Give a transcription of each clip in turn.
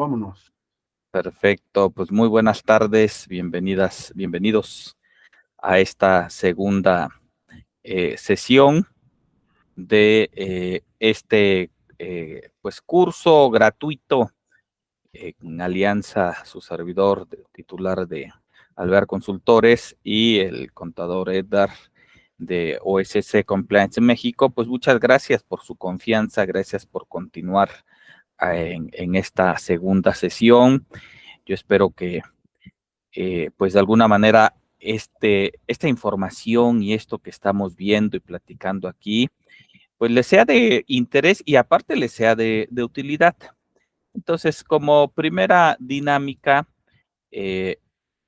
vámonos. Perfecto, pues muy buenas tardes, bienvenidos a esta segunda sesión de este pues curso gratuito en alianza su servidor titular de Alvear Consultores y el contador Edgar de OSC Compliance en México. Pues muchas gracias por su confianza, gracias por continuar en esta segunda sesión. Yo espero que pues de alguna manera esta información y esto que estamos viendo y platicando aquí, pues les sea de interés y aparte les sea de utilidad. Entonces, como primera dinámica,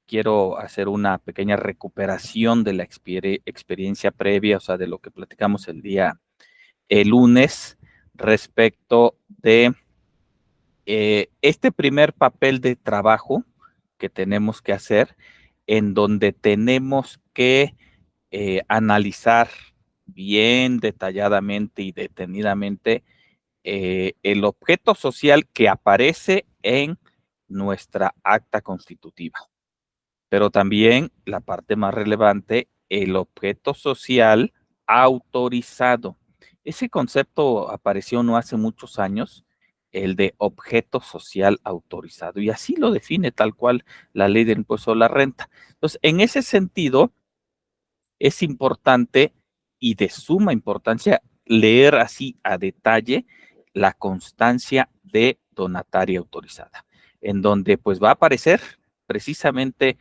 quiero hacer una pequeña recuperación de la experiencia previa, o sea, de lo que platicamos el lunes, respecto de este primer papel de trabajo que tenemos que hacer, en donde tenemos que analizar bien detalladamente y detenidamente el objeto social que aparece en nuestra acta constitutiva. Pero también la parte más relevante, el objeto social autorizado. Ese concepto apareció no hace muchos años, el de objeto social autorizado, y así lo define tal cual la ley del impuesto a la renta. Entonces, en ese sentido, es importante y de suma importancia leer así a detalle la constancia de donataria autorizada, en donde pues va a aparecer precisamente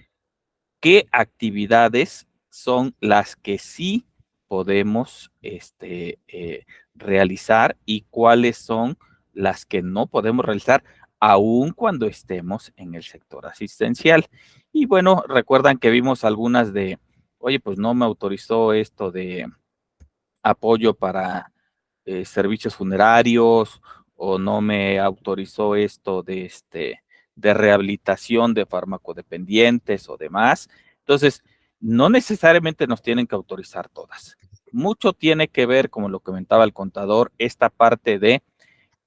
qué actividades son las que sí podemos realizar y cuáles son las que no podemos realizar, aun cuando estemos en el sector asistencial. Y bueno, recuerdan que vimos algunas de, oye, pues no me autorizó esto de apoyo para servicios funerarios, o no me autorizó esto de rehabilitación de farmacodependientes o demás. Entonces, no necesariamente nos tienen que autorizar todas. Mucho tiene que ver, como lo comentaba el contador, esta parte de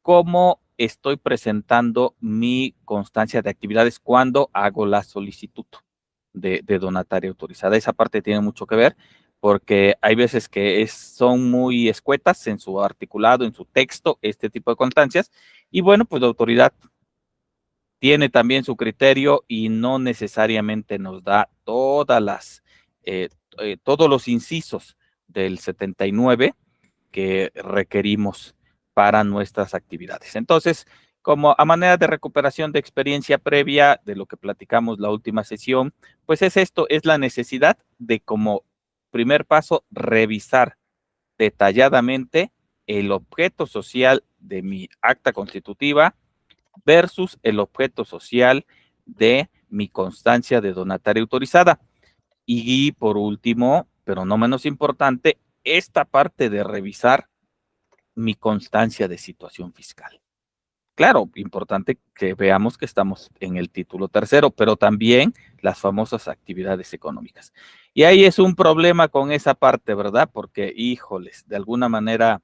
cómo estoy presentando mi constancia de actividades cuando hago la solicitud de donataria autorizada. Esa parte tiene mucho que ver, porque hay veces que son muy escuetas en su articulado, en su texto, este tipo de constancias, y bueno, pues la autoridad tiene también su criterio y no necesariamente nos da todos los incisos del 79 que requerimos para nuestras actividades. Entonces, como a manera de recuperación de experiencia previa de lo que platicamos la última sesión, pues es la necesidad de, como primer paso, revisar detalladamente el objeto social de mi acta constitutiva versus el objeto social de mi constancia de donataria autorizada. Y por último, pero no menos importante, esta parte de revisar mi constancia de situación fiscal. Claro, importante que veamos que estamos en el título tercero, pero también las famosas actividades económicas. Y ahí es un problema con esa parte, ¿verdad? Porque, híjoles, de alguna manera,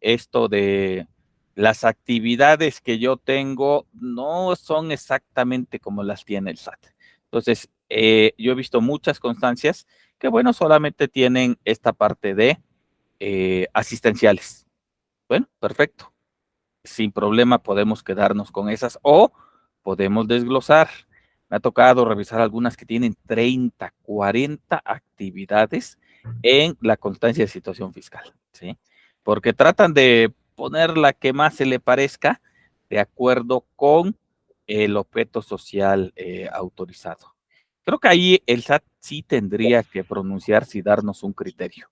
esto de las actividades que yo tengo no son exactamente como las tiene el SAT. Entonces, yo he visto muchas constancias que, bueno, solamente tienen esta parte de asistenciales. Bueno, perfecto. Sin problema podemos quedarnos con esas o podemos desglosar. Me ha tocado revisar algunas que tienen 30, 40 actividades en la constancia de situación fiscal, ¿sí? Porque tratan de poner la que más se le parezca de acuerdo con el objeto social autorizado. Creo que ahí el SAT sí tendría que pronunciarse y darnos un criterio,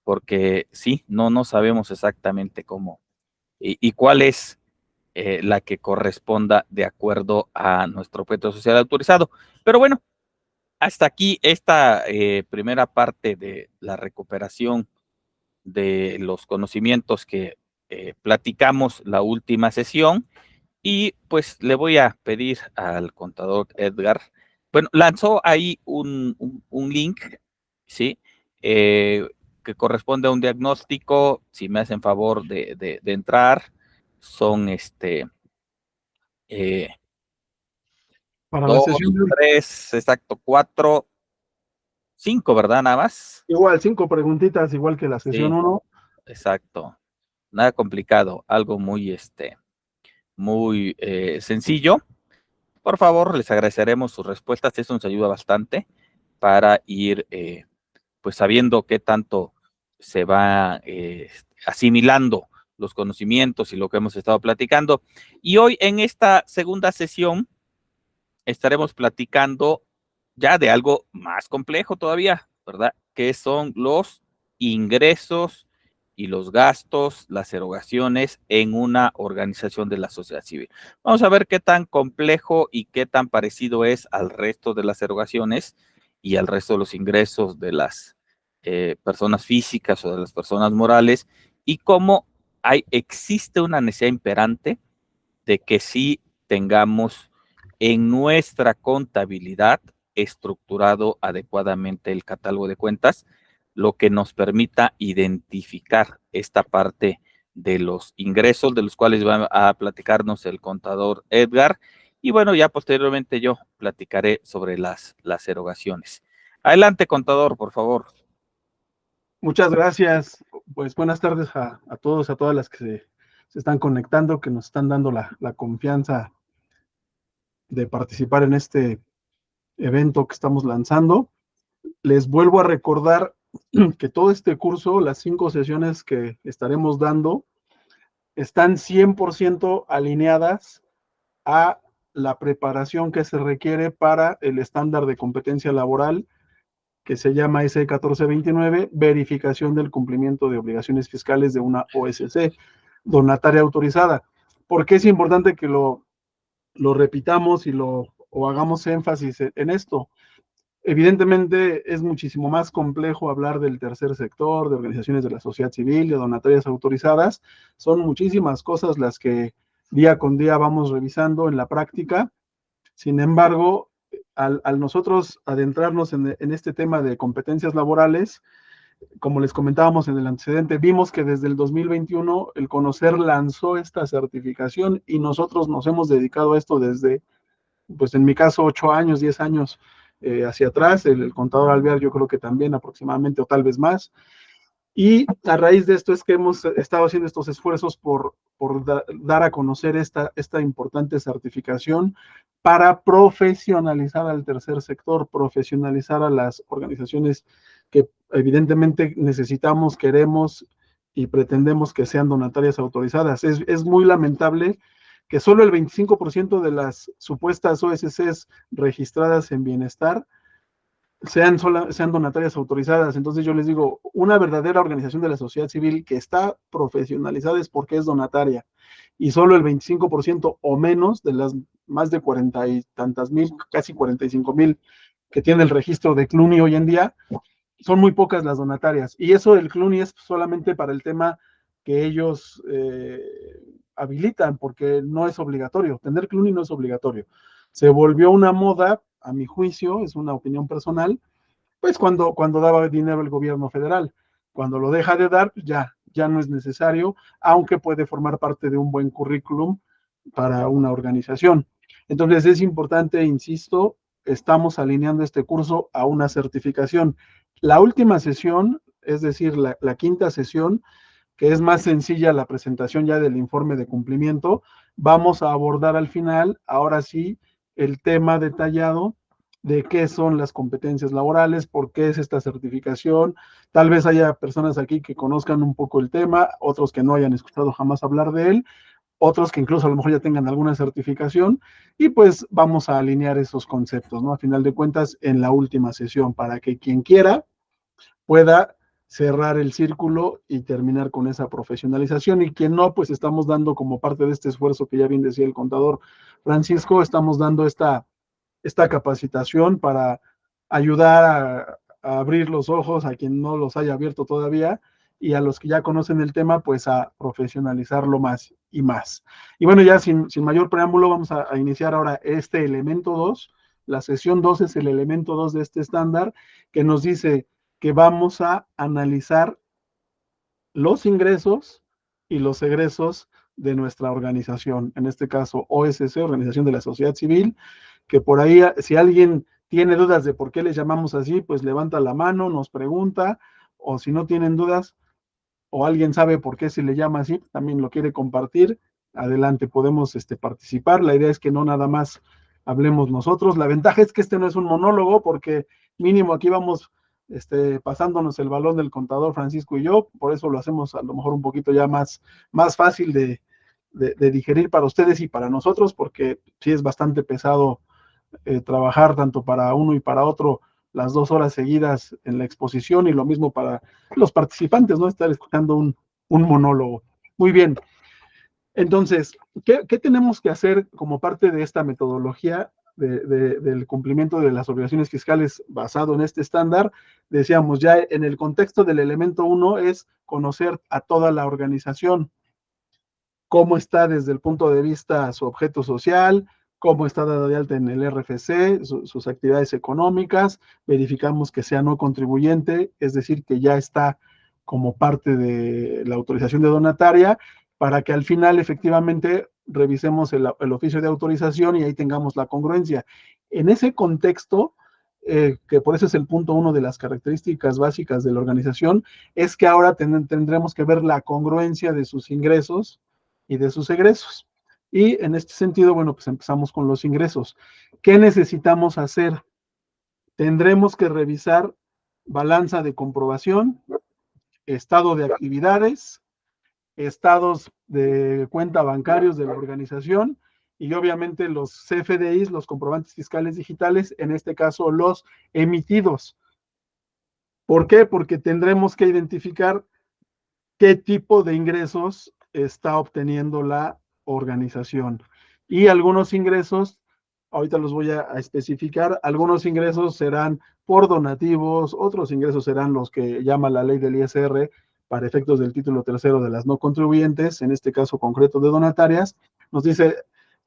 porque sí, no sabemos exactamente cómo y cuál es la que corresponda de acuerdo a nuestro objeto social autorizado. Pero bueno, hasta aquí esta primera parte de la recuperación de los conocimientos que platicamos la última sesión, y pues le voy a pedir al contador Edgar, bueno, lanzó ahí un link, ¿sí? Que corresponde a un diagnóstico. Si me hacen favor de entrar, son Para la 2, sesión de hoy. 3, exacto, 4, 5, ¿verdad? Nada más. Igual, 5 preguntitas, igual que la sesión Sí, 1. exacto. Nada complicado, algo muy, muy sencillo. Por favor, les agradeceremos sus respuestas, eso nos ayuda bastante para ir pues sabiendo qué tanto se va asimilando los conocimientos y lo que hemos estado platicando. Y hoy en esta segunda sesión estaremos platicando ya de algo más complejo todavía, ¿verdad? Que son los ingresos y los gastos, las erogaciones en una organización de la sociedad civil. Vamos a ver qué tan complejo y qué tan parecido es al resto de las erogaciones y al resto de los ingresos de las personas físicas o de las personas morales y cómo existe una necesidad imperante de que sí tengamos en nuestra contabilidad estructurado adecuadamente el catálogo de cuentas, lo que nos permita identificar esta parte de los ingresos, de los cuales va a platicarnos el contador Edgar. Y bueno, ya posteriormente yo platicaré sobre las erogaciones. Adelante, contador, por favor. Muchas gracias. Pues buenas tardes a todos, a todas las que se están conectando, que nos están dando la confianza de participar en este evento que estamos lanzando. Les vuelvo a recordar que todo este curso, las 5 sesiones que estaremos dando, están 100% alineadas a la preparación que se requiere para el estándar de competencia laboral que se llama SE 1429, verificación del cumplimiento de obligaciones fiscales de una OSC, donataria autorizada. ¿Por qué es importante que lo repitamos y o hagamos énfasis en esto? Evidentemente es muchísimo más complejo hablar del tercer sector, de organizaciones de la sociedad civil, de donatarias autorizadas. Son muchísimas cosas las que día con día vamos revisando en la práctica. Sin embargo, al nosotros adentrarnos en este tema de competencias laborales, como les comentábamos en el antecedente, vimos que desde el 2021 el Conocer lanzó esta certificación y nosotros nos hemos dedicado a esto desde, pues en mi caso, 8 años, 10 años hacia atrás. El contador Alvear yo creo que también aproximadamente o tal vez más. Y a raíz de esto es que hemos estado haciendo estos esfuerzos por dar a conocer esta importante certificación para profesionalizar al tercer sector, profesionalizar a las organizaciones que evidentemente necesitamos, queremos y pretendemos que sean donatarias autorizadas. Es muy lamentable que solo el 25% de las supuestas OSCs registradas en bienestar sean donatarias autorizadas. Entonces yo les digo, una verdadera organización de la sociedad civil que está profesionalizada es porque es donataria. Y solo el 25% o menos de las más de 40 y tantas mil, casi 45,000 que tiene el registro de CLUNY hoy en día, son muy pocas las donatarias. Y eso del CLUNY es solamente para el tema que ellos habilitan, porque no es obligatorio. Tener CLUNY no es obligatorio. Se volvió una moda, a mi juicio, es una opinión personal, pues cuando daba dinero el gobierno federal. Cuando lo deja de dar, ya no es necesario, aunque puede formar parte de un buen currículum para una organización. Entonces es importante, insisto, estamos alineando este curso a una certificación. La última sesión, es decir, la quinta sesión, que es más sencilla la presentación ya del informe de cumplimiento, vamos a abordar al final, ahora sí, el tema detallado de qué son las competencias laborales, por qué es esta certificación. Tal vez haya personas aquí que conozcan un poco el tema, otros que no hayan escuchado jamás hablar de él, otros que incluso a lo mejor ya tengan alguna certificación, y pues vamos a alinear esos conceptos, ¿no? A final de cuentas, en la última sesión, para que quien quiera pueda cerrar el círculo y terminar con esa profesionalización, y quien no, pues estamos dando como parte de este esfuerzo que ya bien decía el contador Francisco, estamos dando esta capacitación para ayudar a abrir los ojos a quien no los haya abierto todavía, y a los que ya conocen el tema, pues a profesionalizarlo más y más. Y bueno, ya sin mayor preámbulo, vamos a iniciar ahora este elemento 2. La sesión 2 es el elemento 2 de este estándar, que nos dice que vamos a analizar los ingresos y los egresos de nuestra organización, en este caso OSC, Organización de la Sociedad Civil, que por ahí, si alguien tiene dudas de por qué les llamamos así, pues levanta la mano, nos pregunta, o si no tienen dudas, o alguien sabe por qué se le llama así, también lo quiere compartir, adelante, podemos participar. La idea es que no nada más hablemos nosotros. La ventaja es que este no es un monólogo, porque mínimo aquí vamos pasándonos el balón del contador Francisco y yo, por eso lo hacemos a lo mejor un poquito ya más fácil de digerir para ustedes y para nosotros, porque sí es bastante pesado trabajar tanto para uno y para otro las 2 horas seguidas en la exposición, y lo mismo para los participantes, ¿no? Estar escuchando un monólogo. Muy bien. Entonces, ¿qué tenemos que hacer como parte de esta metodología del cumplimiento de las obligaciones fiscales basado en este estándar? Decíamos ya, en el contexto del elemento 1 es conocer a toda la organización, cómo está desde el punto de vista su objeto social, cómo está dada de alta en el RFC, sus actividades económicas, verificamos que sea no contribuyente, es decir, que ya está como parte de la autorización de donataria, para que al final efectivamente revisemos el oficio de autorización y ahí tengamos la congruencia. En ese contexto, que por eso es el punto 1 de las características básicas de la organización, es que ahora tendremos que ver la congruencia de sus ingresos y de sus egresos. Y en este sentido, bueno, pues empezamos con los ingresos. ¿Qué necesitamos hacer? Tendremos que revisar balanza de comprobación, estado de actividades, estados de cuenta bancarios de la organización y obviamente los CFDIs, los comprobantes fiscales digitales, en este caso los emitidos. ¿Por qué? Porque tendremos que identificar qué tipo de ingresos está obteniendo la organización. Y algunos ingresos, ahorita los voy a especificar, algunos ingresos serán por donativos, otros ingresos serán los que llama la ley del ISR para efectos del título tercero de las no contribuyentes, en este caso concreto de donatarias. Nos dice,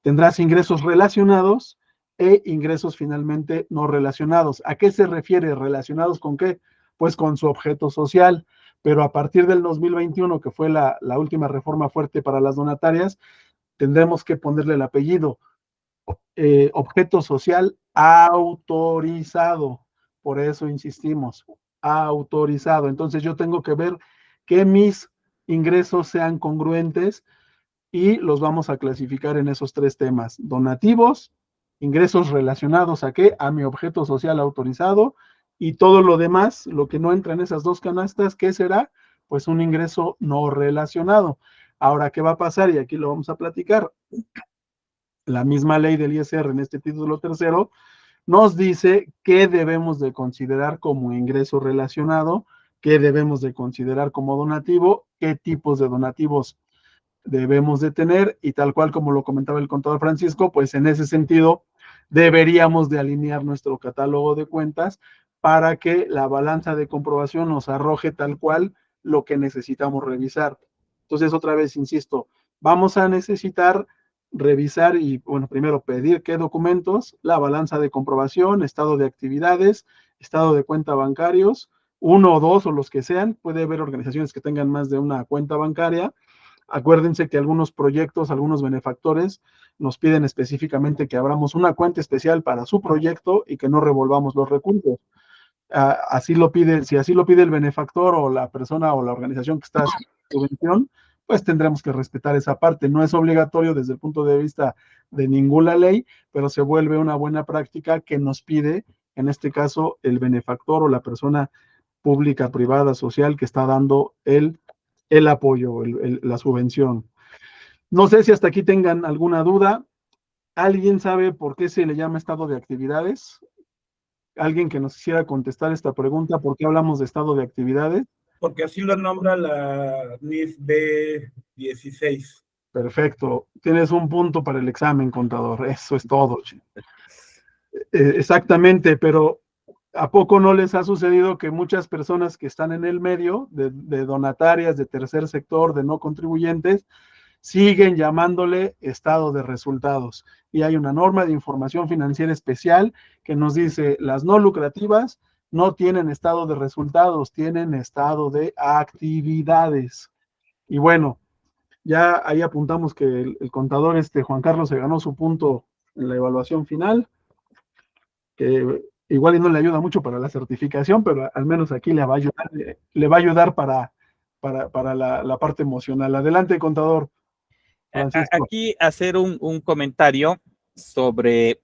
tendrás ingresos relacionados e ingresos finalmente no relacionados. ¿A qué se refiere? ¿Relacionados con qué? Pues con su objeto social. Pero a partir del 2021, que fue la última reforma fuerte para las donatarias, tendremos que ponerle el apellido, objeto social autorizado. Por eso insistimos, autorizado. Entonces yo tengo que ver que mis ingresos sean congruentes y los vamos a clasificar en esos 3 temas: donativos, ingresos relacionados a qué, a mi objeto social autorizado, y todo lo demás, lo que no entra en esas 2 canastas, ¿qué será? Pues un ingreso no relacionado. Ahora, ¿qué va a pasar? Y aquí lo vamos a platicar. La misma ley del ISR en este título tercero nos dice qué debemos de considerar como ingreso relacionado, qué debemos de considerar como donativo, qué tipos de donativos debemos de tener, y tal cual como lo comentaba el contador Francisco, pues en ese sentido deberíamos de alinear nuestro catálogo de cuentas para que la balanza de comprobación nos arroje tal cual lo que necesitamos revisar. Entonces, otra vez, insisto, vamos a necesitar revisar y, bueno, primero pedir qué documentos, la balanza de comprobación, estado de actividades, estado de cuenta bancarios, 1 o 2 o los que sean. Puede haber organizaciones que tengan más de una cuenta bancaria. Acuérdense que algunos proyectos, algunos benefactores nos piden específicamente que abramos una cuenta especial para su proyecto y que no revolvamos los recursos. Así lo pide, si así lo pide el benefactor o la persona o la organización que está haciendo subvención, pues tendremos que respetar esa parte. No es obligatorio desde el punto de vista de ninguna ley, pero se vuelve una buena práctica que nos pide, en este caso, el benefactor o la persona pública, privada, social que está dando el apoyo, la subvención. No sé si hasta aquí tengan alguna duda. ¿Alguien sabe por qué se le llama estado de actividades? ¿Alguien que nos quisiera contestar esta pregunta? ¿Por qué hablamos de estado de actividades? Porque así lo nombra la NIF B16. Perfecto. Tienes un punto para el examen, contador. Eso es todo. Exactamente, pero ¿a poco no les ha sucedido que muchas personas que están en el medio, de donatarias, de tercer sector, de no contribuyentes, siguen llamándole estado de resultados? Y hay una norma de información financiera especial que nos dice, las no lucrativas no tienen estado de resultados, tienen estado de actividades. Y bueno, ya ahí apuntamos que el contador Juan Carlos se ganó su punto en la evaluación final. que igual y no le ayuda mucho para la certificación, pero al menos aquí le va a ayudar para la parte emocional. Adelante, contador Francisco. Aquí hacer un comentario sobre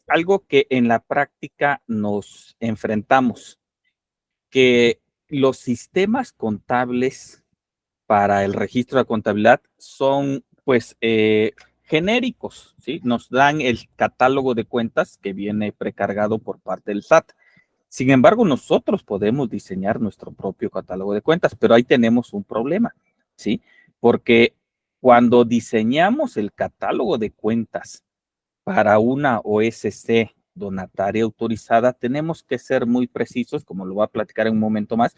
algo que en la práctica nos enfrentamos, que los sistemas contables para el registro de contabilidad son pues genéricos, ¿sí? Nos dan el catálogo de cuentas que viene precargado por parte del SAT. Sin embargo, nosotros podemos diseñar nuestro propio catálogo de cuentas, pero ahí tenemos un problema, ¿sí? Porque cuando diseñamos el catálogo de cuentas para una OSC donataria autorizada, tenemos que ser muy precisos, como lo voy a platicar en un momento más.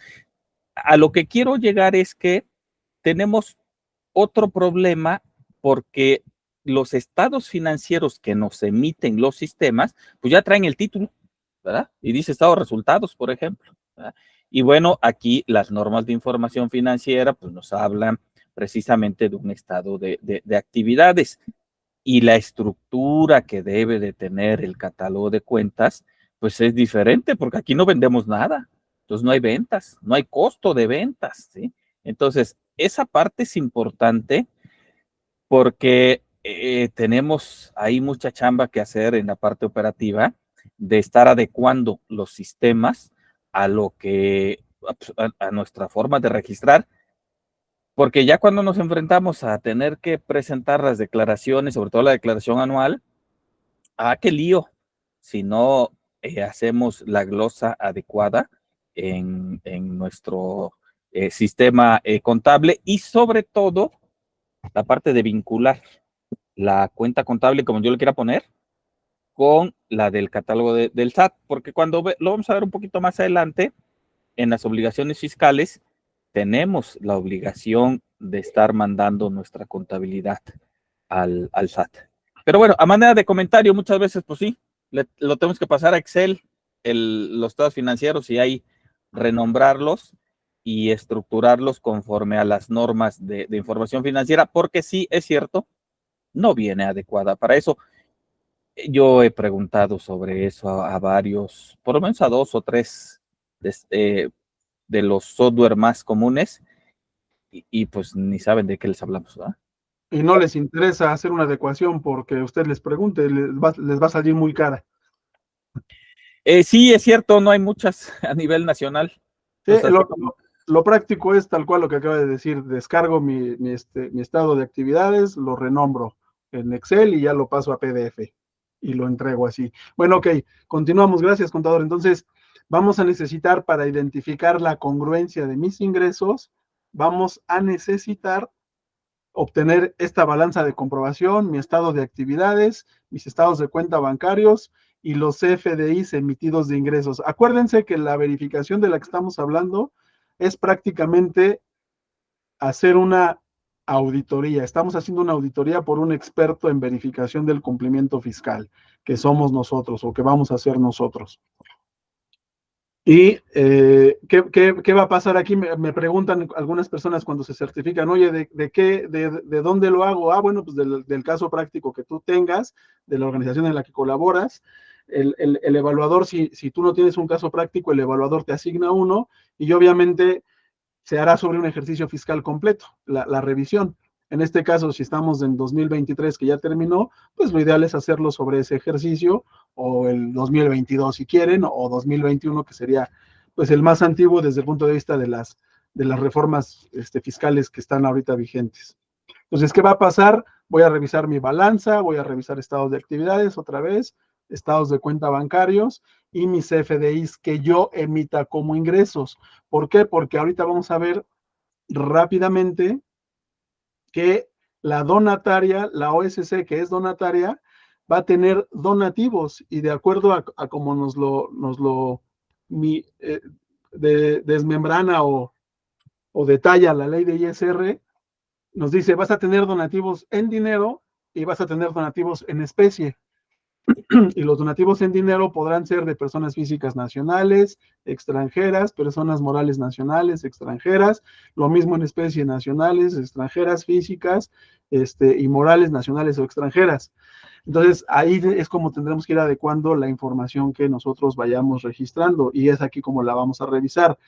A lo que quiero llegar es que tenemos otro problema porque los estados financieros que nos emiten los sistemas, pues ya traen el título, ¿verdad? Y dice estado de resultados, por ejemplo, ¿verdad? Y bueno, aquí las normas de información financiera, pues nos hablan precisamente de un estado de actividades y la estructura que debe de tener el catálogo de cuentas, pues es diferente, porque aquí no vendemos nada, entonces no hay ventas, no hay costo de ventas, ¿sí? Entonces, esa parte es importante porque tenemos ahí mucha chamba que hacer en la parte operativa de estar adecuando los sistemas a lo que, a nuestra forma de registrar, porque ya cuando nos enfrentamos a tener que presentar las declaraciones, sobre todo la declaración anual, qué lío, si no hacemos la glosa adecuada en nuestro sistema contable y sobre todo la parte de vincular la cuenta contable, como yo le quiera poner, con la del catálogo del SAT, porque cuando lo vamos a ver un poquito más adelante, en las obligaciones fiscales, tenemos la obligación de estar mandando nuestra contabilidad al SAT. Pero bueno, a manera de comentario, muchas veces, pues sí, lo tenemos que pasar a Excel, los estados financieros y ahí renombrarlos y estructurarlos conforme a las normas de información financiera, porque sí, es cierto, no viene adecuada para eso. Yo he preguntado sobre eso a varios, por lo menos a 2 o 3 de los software más comunes y pues ni saben de qué les hablamos, ¿verdad? Y no les interesa hacer una adecuación porque usted les pregunte, les va a salir muy cara. Sí, es cierto, no hay muchas a nivel nacional. Sí, Entonces, lo práctico es tal cual lo que acaba de decir, descargo mi estado de actividades, lo renombro en Excel y ya lo paso a PDF y lo entrego así. Bueno, ok, continuamos, gracias contador. Entonces, vamos a necesitar para identificar la congruencia de mis ingresos, vamos a necesitar obtener esta balanza de comprobación, mi estado de actividades, mis estados de cuenta bancarios y los CFDIs emitidos de ingresos. Acuérdense que la verificación de la que estamos hablando es prácticamente hacer una auditoría. Estamos haciendo una auditoría por un experto en verificación del cumplimiento fiscal, que somos nosotros o que vamos a ser nosotros. ¿Y qué va a pasar aquí? Me preguntan algunas personas cuando se certifican, oye, ¿de dónde lo hago? Bueno, pues del caso práctico que tú tengas, de la organización en la que colaboras. El evaluador, si tú no tienes un caso práctico, el evaluador te asigna uno y obviamente se hará sobre un ejercicio fiscal completo, la revisión. En este caso, si estamos en 2023 que ya terminó, pues lo ideal es hacerlo sobre ese ejercicio o el 2022 si quieren, o 2021 que sería pues el más antiguo desde el punto de vista de las reformas fiscales que están ahorita vigentes. Entonces, ¿qué va a pasar? Voy a revisar mi balanza, voy a revisar estados de actividades otra vez, estados de cuenta bancarios y mis CFDIs que yo emita como ingresos. ¿Por qué? Porque ahorita vamos a ver rápidamente que la donataria, la OSC que es donataria, va a tener donativos y de acuerdo a como nos lo desmembrana o detalla la ley de ISR, nos dice vas a tener donativos en dinero y vas a tener donativos en especie. Y los donativos en dinero podrán ser de personas físicas nacionales, extranjeras, personas morales nacionales, extranjeras, lo mismo en especie, nacionales, extranjeras, físicas, y morales nacionales o extranjeras. Entonces, ahí es como tendremos que ir adecuando la información que nosotros vayamos registrando, y es aquí como la vamos a revisar.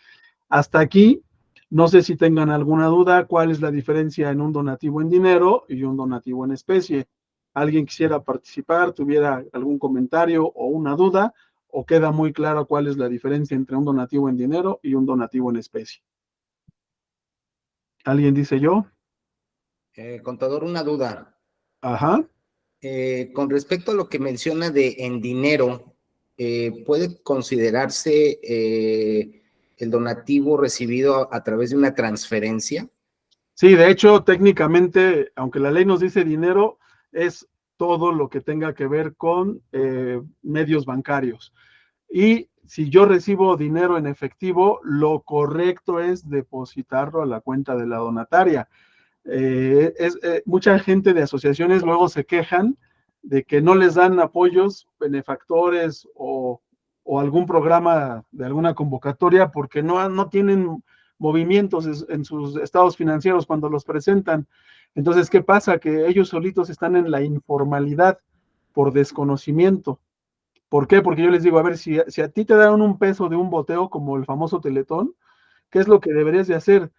Hasta aquí, no sé si tengan alguna duda, cuál es la diferencia en un donativo en dinero y un donativo en especie. ¿Alguien quisiera participar, tuviera algún comentario o una duda, o queda muy claro cuál es la diferencia entre un donativo en dinero y un donativo en especie? ¿Alguien dice yo? Contador, una duda. Ajá. Con respecto a lo que menciona de en dinero, ¿puede considerarse el donativo recibido a través de una transferencia? Sí, de hecho, técnicamente, aunque la ley nos dice dinero, es todo lo que tenga que ver con medios bancarios. Y si yo recibo dinero en efectivo, lo correcto es depositarlo a la cuenta de la donataria. Mucha gente de asociaciones luego se quejan de que no les dan apoyos, benefactores o algún programa de alguna convocatoria porque no tienen movimientos en sus estados financieros cuando los presentan. Entonces, ¿qué pasa? Que ellos solitos están en la informalidad por desconocimiento. ¿Por qué? Porque yo les digo, a ver, si a ti te dan un peso de un boteo como el famoso Teletón, ¿qué es lo que deberías de hacer?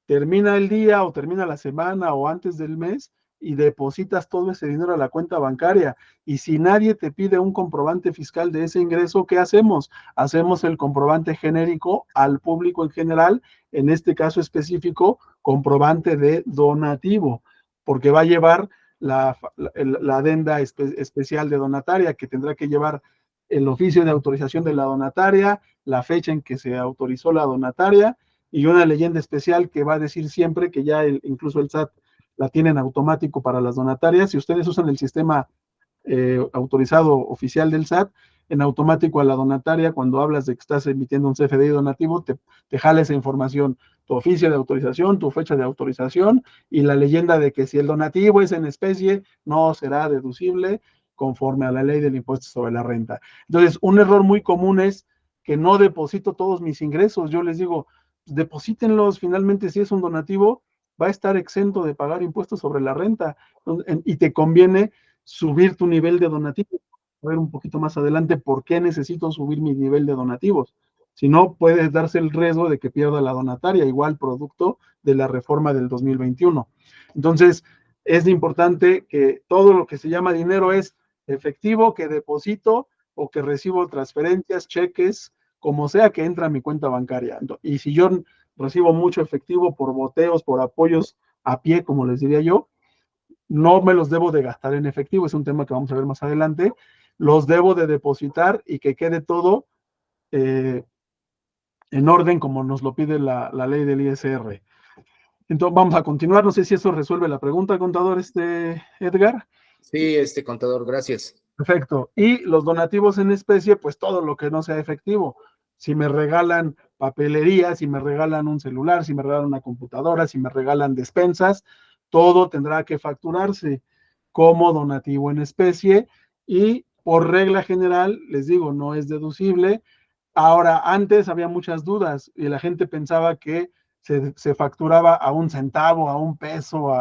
Termina el día o termina la semana o antes del mes y depositas todo ese dinero a la cuenta bancaria. Y si nadie te pide un comprobante fiscal de ese ingreso, ¿qué hacemos? Hacemos el comprobante genérico al público en general, en este caso específico, comprobante de donativo, porque va a llevar la adenda especial de donataria, que tendrá que llevar el oficio de autorización de la donataria, la fecha en que se autorizó la donataria, y una leyenda especial que va a decir siempre que ya incluso el SAT la tienen automático para las donatarias. Si ustedes usan el sistema autorizado oficial del SAT, en automático a la donataria, cuando hablas de que estás emitiendo un CFDI donativo, te jala esa información, tu oficio de autorización, tu fecha de autorización y la leyenda de que si el donativo es en especie, no será deducible conforme a la ley del impuesto sobre la renta. Entonces, un error muy común es que no deposito todos mis ingresos. Yo les digo, deposítenlos, finalmente si es un donativo, va a estar exento de pagar impuestos sobre la renta y te conviene subir tu nivel de donativos. A ver un poquito más adelante por qué necesito subir mi nivel de donativos. Si no, puede darse el riesgo de que pierda la donataria, igual producto de la reforma del 2021. Entonces, es importante que todo lo que se llama dinero es efectivo, que deposito o que recibo transferencias, cheques, como sea que entra a mi cuenta bancaria. Y si yo recibo mucho efectivo por boteos, por apoyos a pie, como les diría yo, no me los debo de gastar en efectivo, es un tema que vamos a ver más adelante, los debo de depositar y que quede todo en orden como nos lo pide la ley del ISR. Entonces vamos a continuar, no sé si eso resuelve la pregunta, contador Edgar. Sí, contador, gracias. Perfecto. Y los donativos en especie, pues todo lo que no sea efectivo. Si me regalan papelería, si me regalan un celular, si me regalan una computadora, si me regalan despensas, todo tendrá que facturarse como donativo en especie y por regla general, les digo, no es deducible. Ahora, antes había muchas dudas y la gente pensaba que se facturaba a un centavo, a un peso,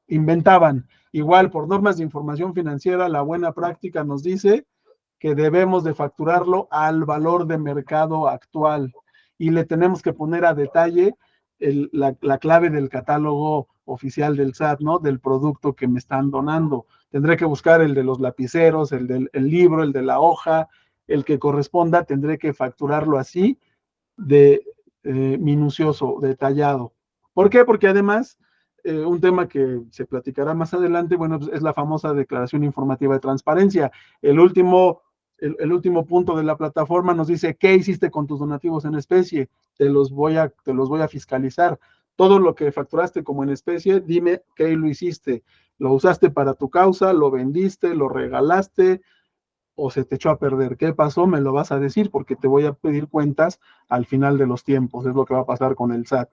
inventaban. Igual, por normas de información financiera, la buena práctica nos dice que debemos de facturarlo al valor de mercado actual y le tenemos que poner a detalle la clave del catálogo oficial del SAT, ¿no? Del producto que me están donando. Tendré que buscar el de los lapiceros, el del libro, el de la hoja, el que corresponda, tendré que facturarlo así de minucioso, detallado. ¿Por qué? Porque además, un tema que se platicará más adelante, bueno, pues es la famosa declaración informativa de transparencia. El último punto de la plataforma nos dice, ¿qué hiciste con tus donativos en especie? Te los voy a fiscalizar. Todo lo que facturaste como en especie, dime qué lo hiciste. ¿Lo usaste para tu causa? ¿Lo vendiste? ¿Lo regalaste? ¿O se te echó a perder? ¿Qué pasó? Me lo vas a decir porque te voy a pedir cuentas al final de los tiempos. Es lo que va a pasar con el SAT.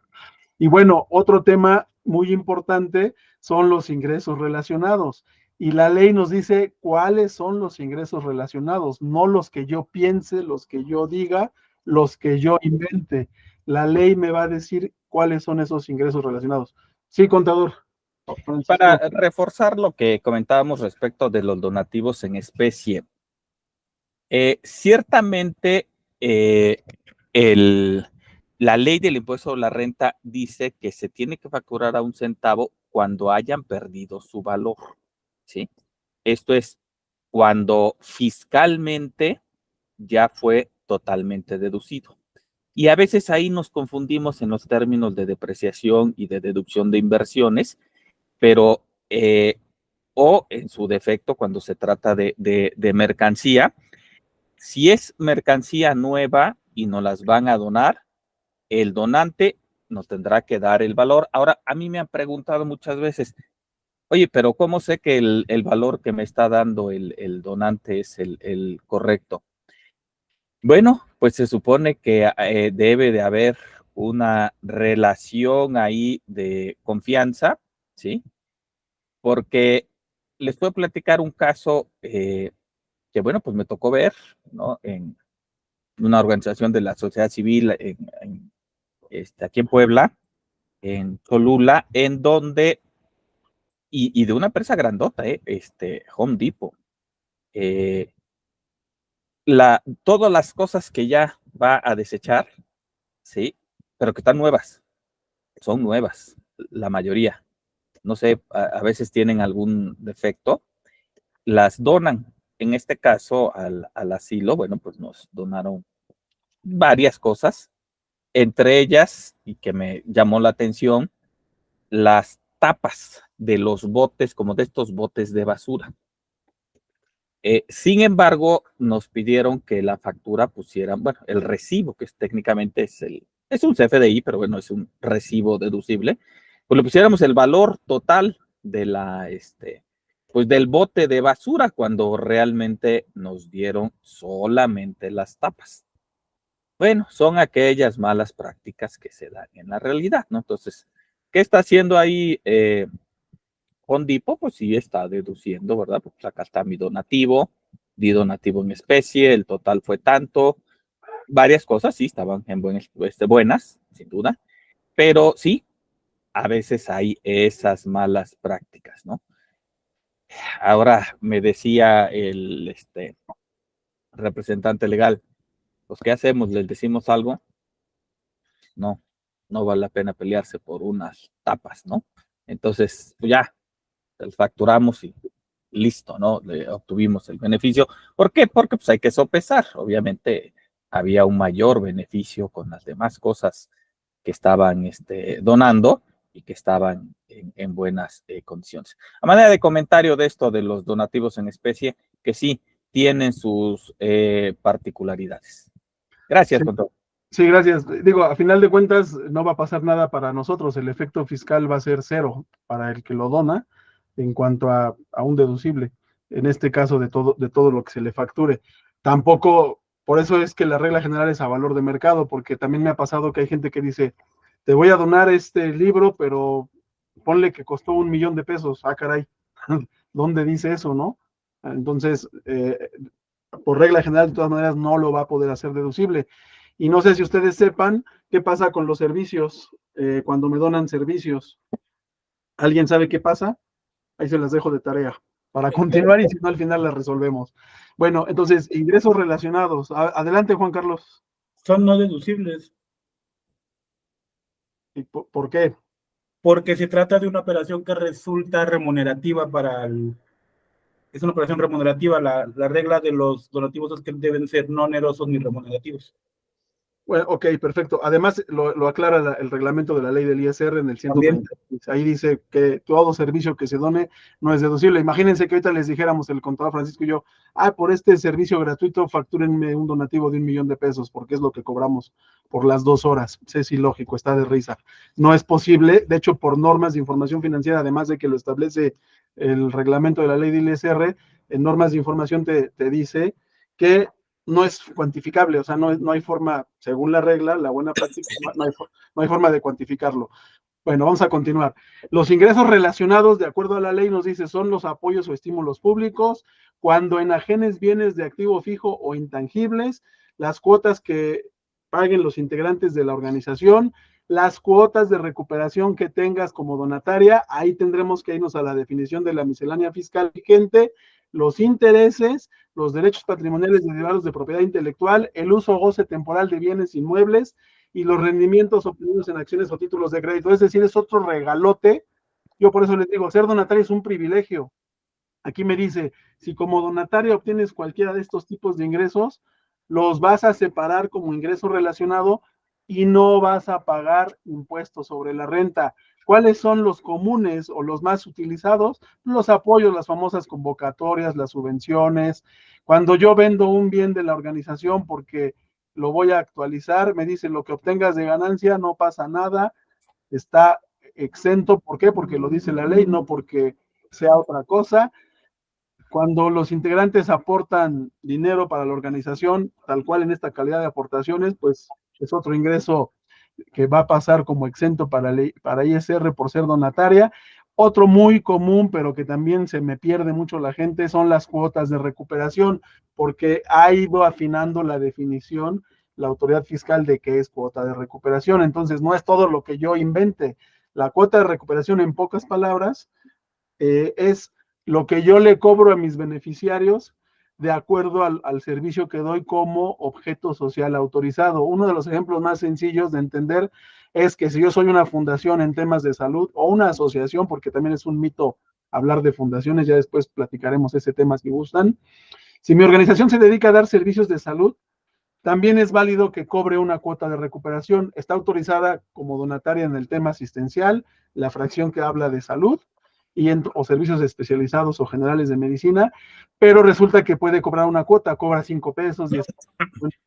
Y bueno, otro tema muy importante son los ingresos relacionados. Y la ley nos dice cuáles son los ingresos relacionados, no los que yo piense, los que yo diga, los que yo invente. La ley me va a decir cuáles son esos ingresos relacionados. Sí, contador. Para Francisco. reforzar lo que comentábamos respecto de los donativos en especie, ciertamente la ley del impuesto a la renta dice que se tiene que facturar a 1 centavo cuando hayan perdido su valor, ¿sí? Esto es cuando fiscalmente ya fue totalmente deducido. Y a veces ahí nos confundimos en los términos de depreciación y de deducción de inversiones, pero o en su defecto cuando se trata de mercancía, si es mercancía nueva y nos las van a donar, el donante nos tendrá que dar el valor. Ahora, a mí me han preguntado muchas veces, oye, pero ¿cómo sé que el valor que me está dando el donante es el correcto? Bueno, pues se supone que debe de haber una relación ahí de confianza, ¿sí? Porque les puedo platicar un caso que, bueno, pues me tocó ver, ¿no? En una organización de la sociedad civil aquí en Puebla, en Cholula, en donde, y de una empresa grandota, Home Depot, todas las cosas que ya va a desechar, ¿sí? Pero que están nuevas, son nuevas, la mayoría. No sé, a veces tienen algún defecto, las donan. En este caso, al asilo, bueno, pues nos donaron varias cosas, entre ellas, y que me llamó la atención, las tapas de los botes, como de estos botes de basura. Sin embargo, nos pidieron que la factura pusieran, bueno, el recibo, que técnicamente es un CFDI, pero bueno, es un recibo deducible, pues le pusiéramos el valor total de pues del bote de basura, cuando realmente nos dieron solamente las tapas. Bueno, son aquellas malas prácticas que se dan en la realidad, ¿no? Entonces, ¿qué está haciendo ahí Home Depot? Pues sí está deduciendo, ¿verdad? Pues acá está mi donativo, di donativo en especie, el total fue tanto, varias cosas sí estaban en buenas, sin duda, pero sí, a veces hay esas malas prácticas, ¿no? Ahora me decía el representante legal, pues ¿qué hacemos? ¿Les decimos algo? No, no vale la pena pelearse por unas tapas, ¿no? Entonces, pues ya, facturamos y listo, ¿no? Le obtuvimos el beneficio. ¿Por qué? Porque pues hay que sopesar. Obviamente había un mayor beneficio con las demás cosas que estaban donando y que estaban en buenas condiciones. A manera de comentario de esto de los donativos en especie, que sí tienen sus particularidades. Gracias, Sí. contador. Sí, gracias. Digo, a final de cuentas no va a pasar nada para nosotros. El efecto fiscal va a ser cero para el que lo dona en cuanto a un deducible, en este caso de todo lo que se le facture. Tampoco, por eso es que la regla general es a valor de mercado, porque también me ha pasado que hay gente que dice, te voy a donar este libro, pero ponle que costó 1,000,000 de pesos. Ah, caray, ¿dónde dice eso, no? Entonces, por regla general, de todas maneras, no lo va a poder hacer deducible. Y no sé si ustedes sepan qué pasa con los servicios, cuando me donan servicios. ¿Alguien sabe qué pasa? Ahí se las dejo de tarea para continuar y si no, al final las resolvemos. Bueno, entonces, ingresos relacionados. Adelante, Juan Carlos. Son no deducibles, ¿Y por qué? porque se trata de una operación que resulta remunerativa es una operación remunerativa. La regla de los donativos es que deben ser no onerosos ni remunerativos. Bueno, ok, perfecto. Además, lo aclara el reglamento de la ley del ISR en el También. 130. Ahí dice que todo servicio que se done no es deducible. Imagínense que ahorita les dijéramos, el contador Francisco y yo, por este servicio gratuito, factúrenme un donativo de 1,000,000 de pesos, porque es lo que cobramos por las 2 horas. Es ilógico, está de risa. No es posible. De hecho, por normas de información financiera, además de que lo establece el reglamento de la ley del ISR, en normas de información te dice que no es cuantificable, o sea, no hay forma, según la regla, la buena práctica, no hay forma de cuantificarlo. Bueno, vamos a continuar. Los ingresos relacionados, de acuerdo a la ley, nos dice, son los apoyos o estímulos públicos, cuando enajenes bienes de activo fijo o intangibles, las cuotas que paguen los integrantes de la organización, las cuotas de recuperación que tengas como donataria, ahí tendremos que irnos a la definición de la miscelánea fiscal vigente, los intereses, los derechos patrimoniales derivados de propiedad intelectual, el uso o goce temporal de bienes inmuebles y los rendimientos obtenidos en acciones o títulos de crédito. Es decir, es otro regalote. Yo por eso les digo, ser donatario es un privilegio. Aquí me dice, si como donatario obtienes cualquiera de estos tipos de ingresos, los vas a separar como ingreso relacionado y no vas a pagar impuestos sobre la renta. ¿Cuáles son los comunes o los más utilizados? Los apoyos, las famosas convocatorias, las subvenciones. Cuando yo vendo un bien de la organización porque lo voy a actualizar, me dice lo que obtengas de ganancia, no pasa nada, está exento. ¿Por qué? Porque lo dice la ley, no porque sea otra cosa. Cuando los integrantes aportan dinero para la organización, tal cual en esta calidad de aportaciones, pues es otro ingreso que va a pasar como exento para ISR por ser donataria. Otro muy común, pero que también se me pierde mucho la gente, son las cuotas de recuperación, porque ha ido afinando la definición la autoridad fiscal de qué es cuota de recuperación. Entonces, no es todo lo que yo invente. La cuota de recuperación, en pocas palabras, es lo que yo le cobro a mis beneficiarios de acuerdo al servicio que doy como objeto social autorizado. Uno de los ejemplos más sencillos de entender es que si yo soy una fundación en temas de salud o una asociación, porque también es un mito hablar de fundaciones, ya después platicaremos ese tema si gustan. Si mi organización se dedica a dar servicios de salud, también es válido que cobre una cuota de recuperación. Está autorizada como donataria en el tema asistencial, la fracción que habla de salud, o servicios especializados o generales de medicina, pero resulta que puede cobrar una cuota, cobra 5 pesos, 10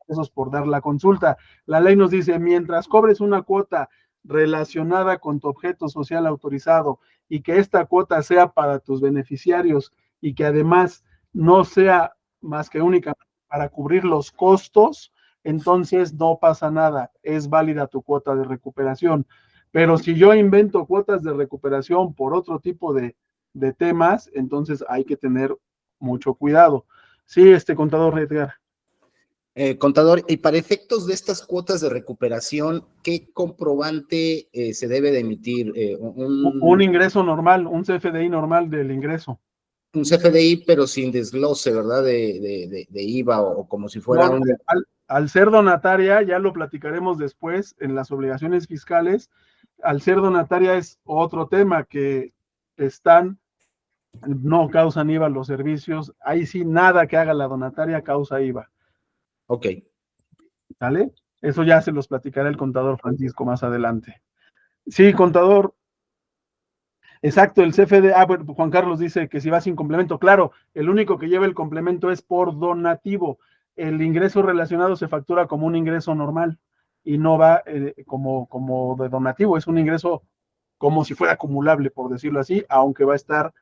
pesos por dar la consulta. La ley nos dice, mientras cobres una cuota relacionada con tu objeto social autorizado y que esta cuota sea para tus beneficiarios y que además no sea más que únicamente para cubrir los costos, entonces no pasa nada, es válida tu cuota de recuperación. Pero si yo invento cuotas de recuperación por otro tipo de temas, entonces hay que tener mucho cuidado. Sí, contador Edgar. Contador, y para efectos de estas cuotas de recuperación, ¿qué comprobante se debe de emitir? Un ingreso normal, un CFDI normal del ingreso. Un CFDI, pero sin desglose, ¿verdad? De IVA o como si fuera no, al ser donataria, ya lo platicaremos después en las obligaciones fiscales, al ser donataria es otro tema que no causan IVA los servicios, ahí sí nada que haga la donataria causa IVA. Ok. ¿Sale? Eso ya se los platicará el contador Francisco más adelante. Sí, contador. Exacto, el CFD, bueno, Juan Carlos dice que si va sin complemento, claro, el único que lleva el complemento es por donativo. El ingreso relacionado se factura como un ingreso normal y no va como de donativo, es un ingreso como si fuera acumulable, por decirlo así, aunque va a estar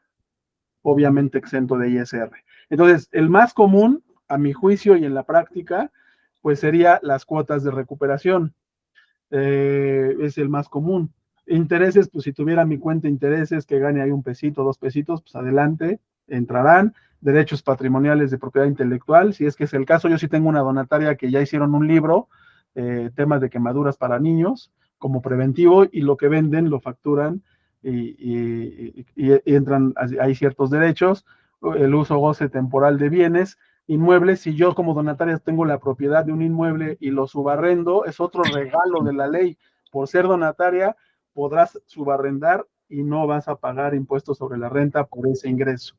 obviamente exento de ISR. Entonces, el más común, a mi juicio y en la práctica, pues sería las cuotas de recuperación. Es el más común. Intereses, pues si tuviera mi cuenta de intereses que gane ahí 1 pesito, 2 pesitos, pues adelante, entrarán. Derechos patrimoniales de propiedad intelectual, si es que es el caso, yo sí tengo una donataria que ya hicieron un libro, temas de quemaduras para niños, como preventivo, y lo que venden lo facturan y entran, hay ciertos derechos, el uso goce temporal de bienes inmuebles. Si yo como donataria tengo la propiedad de un inmueble y lo subarrendo, es otro regalo de la ley. Por ser donataria, podrás subarrendar y no vas a pagar impuestos sobre la renta por ese ingreso.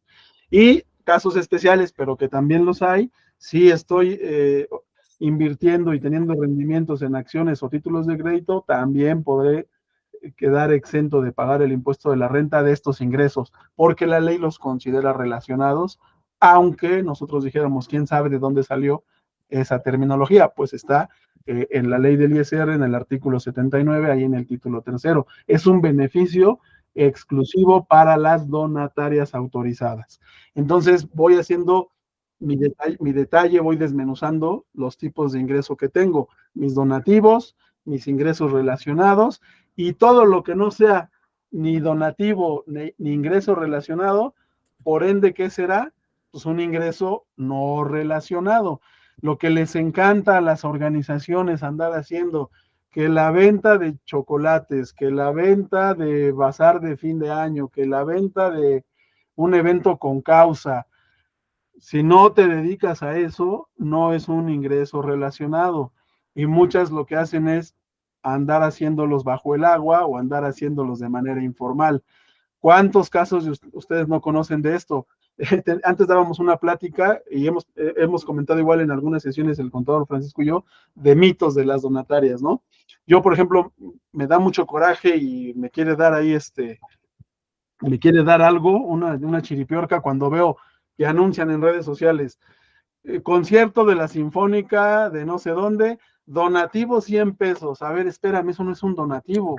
Y casos especiales, pero que también los hay, si estoy invirtiendo y teniendo rendimientos en acciones o títulos de crédito, también podré quedar exento de pagar el impuesto de la renta de estos ingresos, porque la ley los considera relacionados, aunque nosotros dijéramos, ¿quién sabe de dónde salió esa terminología? Pues está en la ley del ISR, en el artículo 79, ahí en el título 3. Es un beneficio exclusivo para las donatarias autorizadas. Entonces, voy haciendo mi detalle, voy desmenuzando los tipos de ingreso que tengo, mis donativos, mis ingresos relacionados, y todo lo que no sea ni donativo ni ingreso relacionado, por ende, ¿qué será? Pues un ingreso no relacionado. Lo que les encanta a las organizaciones andar haciendo, que la venta de chocolates, que la venta de bazar de fin de año, que la venta de un evento con causa, si no te dedicas a eso, no es un ingreso relacionado. Y muchas lo que hacen es andar haciéndolos bajo el agua o andar haciéndolos de manera informal. ¿Cuántos casos ustedes no conocen de esto? Antes dábamos una plática y hemos comentado igual en algunas sesiones el contador Francisco y yo de mitos de las donatarias, ¿no? Yo, por ejemplo, me da mucho coraje y me quiere dar ahí me quiere dar algo, una chiripiorca cuando veo que anuncian en redes sociales concierto de la Sinfónica de no sé dónde, donativo 100 pesos. A ver, espérame, eso no es un donativo.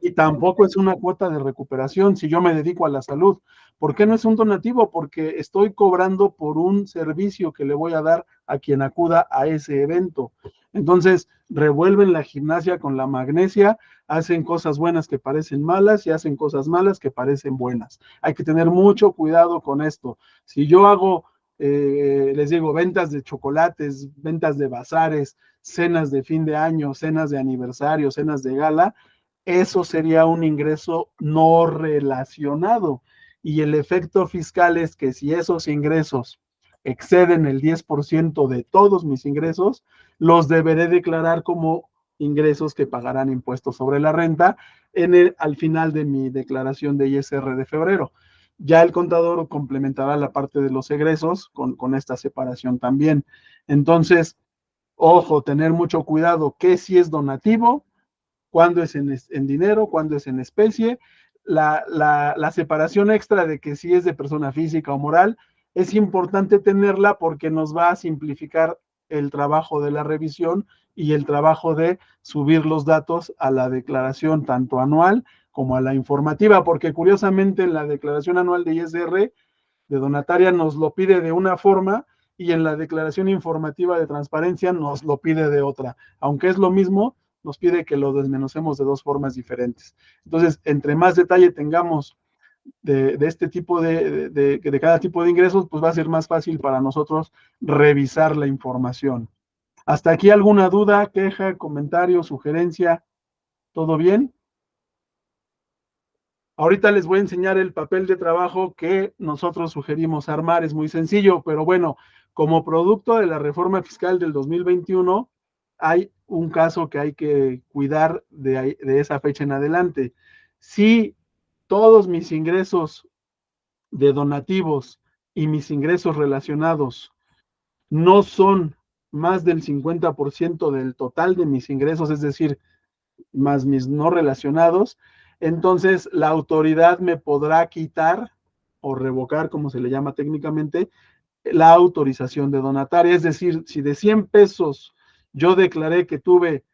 Y tampoco es una cuota de recuperación si yo me dedico a la salud. ¿Por qué no es un donativo? Porque estoy cobrando por un servicio que le voy a dar a quien acuda a ese evento. Entonces, revuelven la gimnasia con la magnesia, hacen cosas buenas que parecen malas y hacen cosas malas que parecen buenas. Hay que tener mucho cuidado con esto. Si yo hago, les digo, ventas de chocolates, ventas de bazares, cenas de fin de año, cenas de aniversario, cenas de gala, eso sería un ingreso no relacionado. Y el efecto fiscal es que si esos ingresos exceden el 10% de todos mis ingresos, los deberé declarar como ingresos que pagarán impuestos sobre la renta al final de mi declaración de ISR de febrero. Ya el contador complementará la parte de los egresos con esta separación también. Entonces, ojo, tener mucho cuidado que si es donativo, cuándo es en dinero, cuándo es en especie. La separación extra de que si es de persona física o moral es importante tenerla porque nos va a simplificar el trabajo de la revisión y el trabajo de subir los datos a la declaración tanto anual como a la informativa, porque curiosamente en la declaración anual de ISR de donataria nos lo pide de una forma y en la declaración informativa de transparencia nos lo pide de otra. Aunque es lo mismo, nos pide que lo desmenocemos de dos formas diferentes. Entonces, entre más detalle tengamos de este tipo de cada tipo de ingresos, pues va a ser más fácil para nosotros revisar la información. ¿Hasta aquí alguna duda, queja, comentario, sugerencia? ¿Todo bien? Ahorita les voy a enseñar el papel de trabajo que nosotros sugerimos armar. Es muy sencillo, pero bueno, como producto de la reforma fiscal del 2021, hay un caso que hay que cuidar de esa fecha en adelante. Si todos mis ingresos de donativos y mis ingresos relacionados no son más del 50% del total de mis ingresos, es decir, más mis no relacionados, entonces la autoridad me podrá quitar o revocar, como se le llama técnicamente, la autorización de donataria. Es decir, si de 100 pesos yo declaré que tuve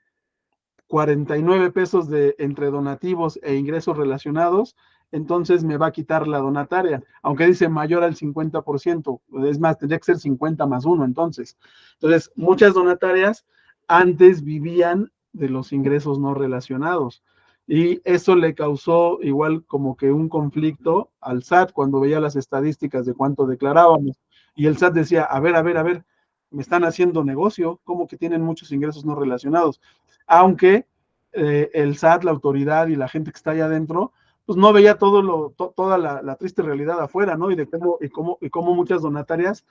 49 pesos entre donativos e ingresos relacionados, entonces me va a quitar la donataria, aunque dice mayor al 50%, es más, tendría que ser 50 más 1 entonces. Entonces, muchas donatarias antes vivían de los ingresos no relacionados y eso le causó igual como que un conflicto al SAT cuando veía las estadísticas de cuánto declarábamos y el SAT decía, a ver, me están haciendo negocio, como que tienen muchos ingresos no relacionados, aunque el SAT, la autoridad y la gente que está allá adentro, pues no veía toda la triste realidad afuera, ¿no? Y de cómo muchas donatarias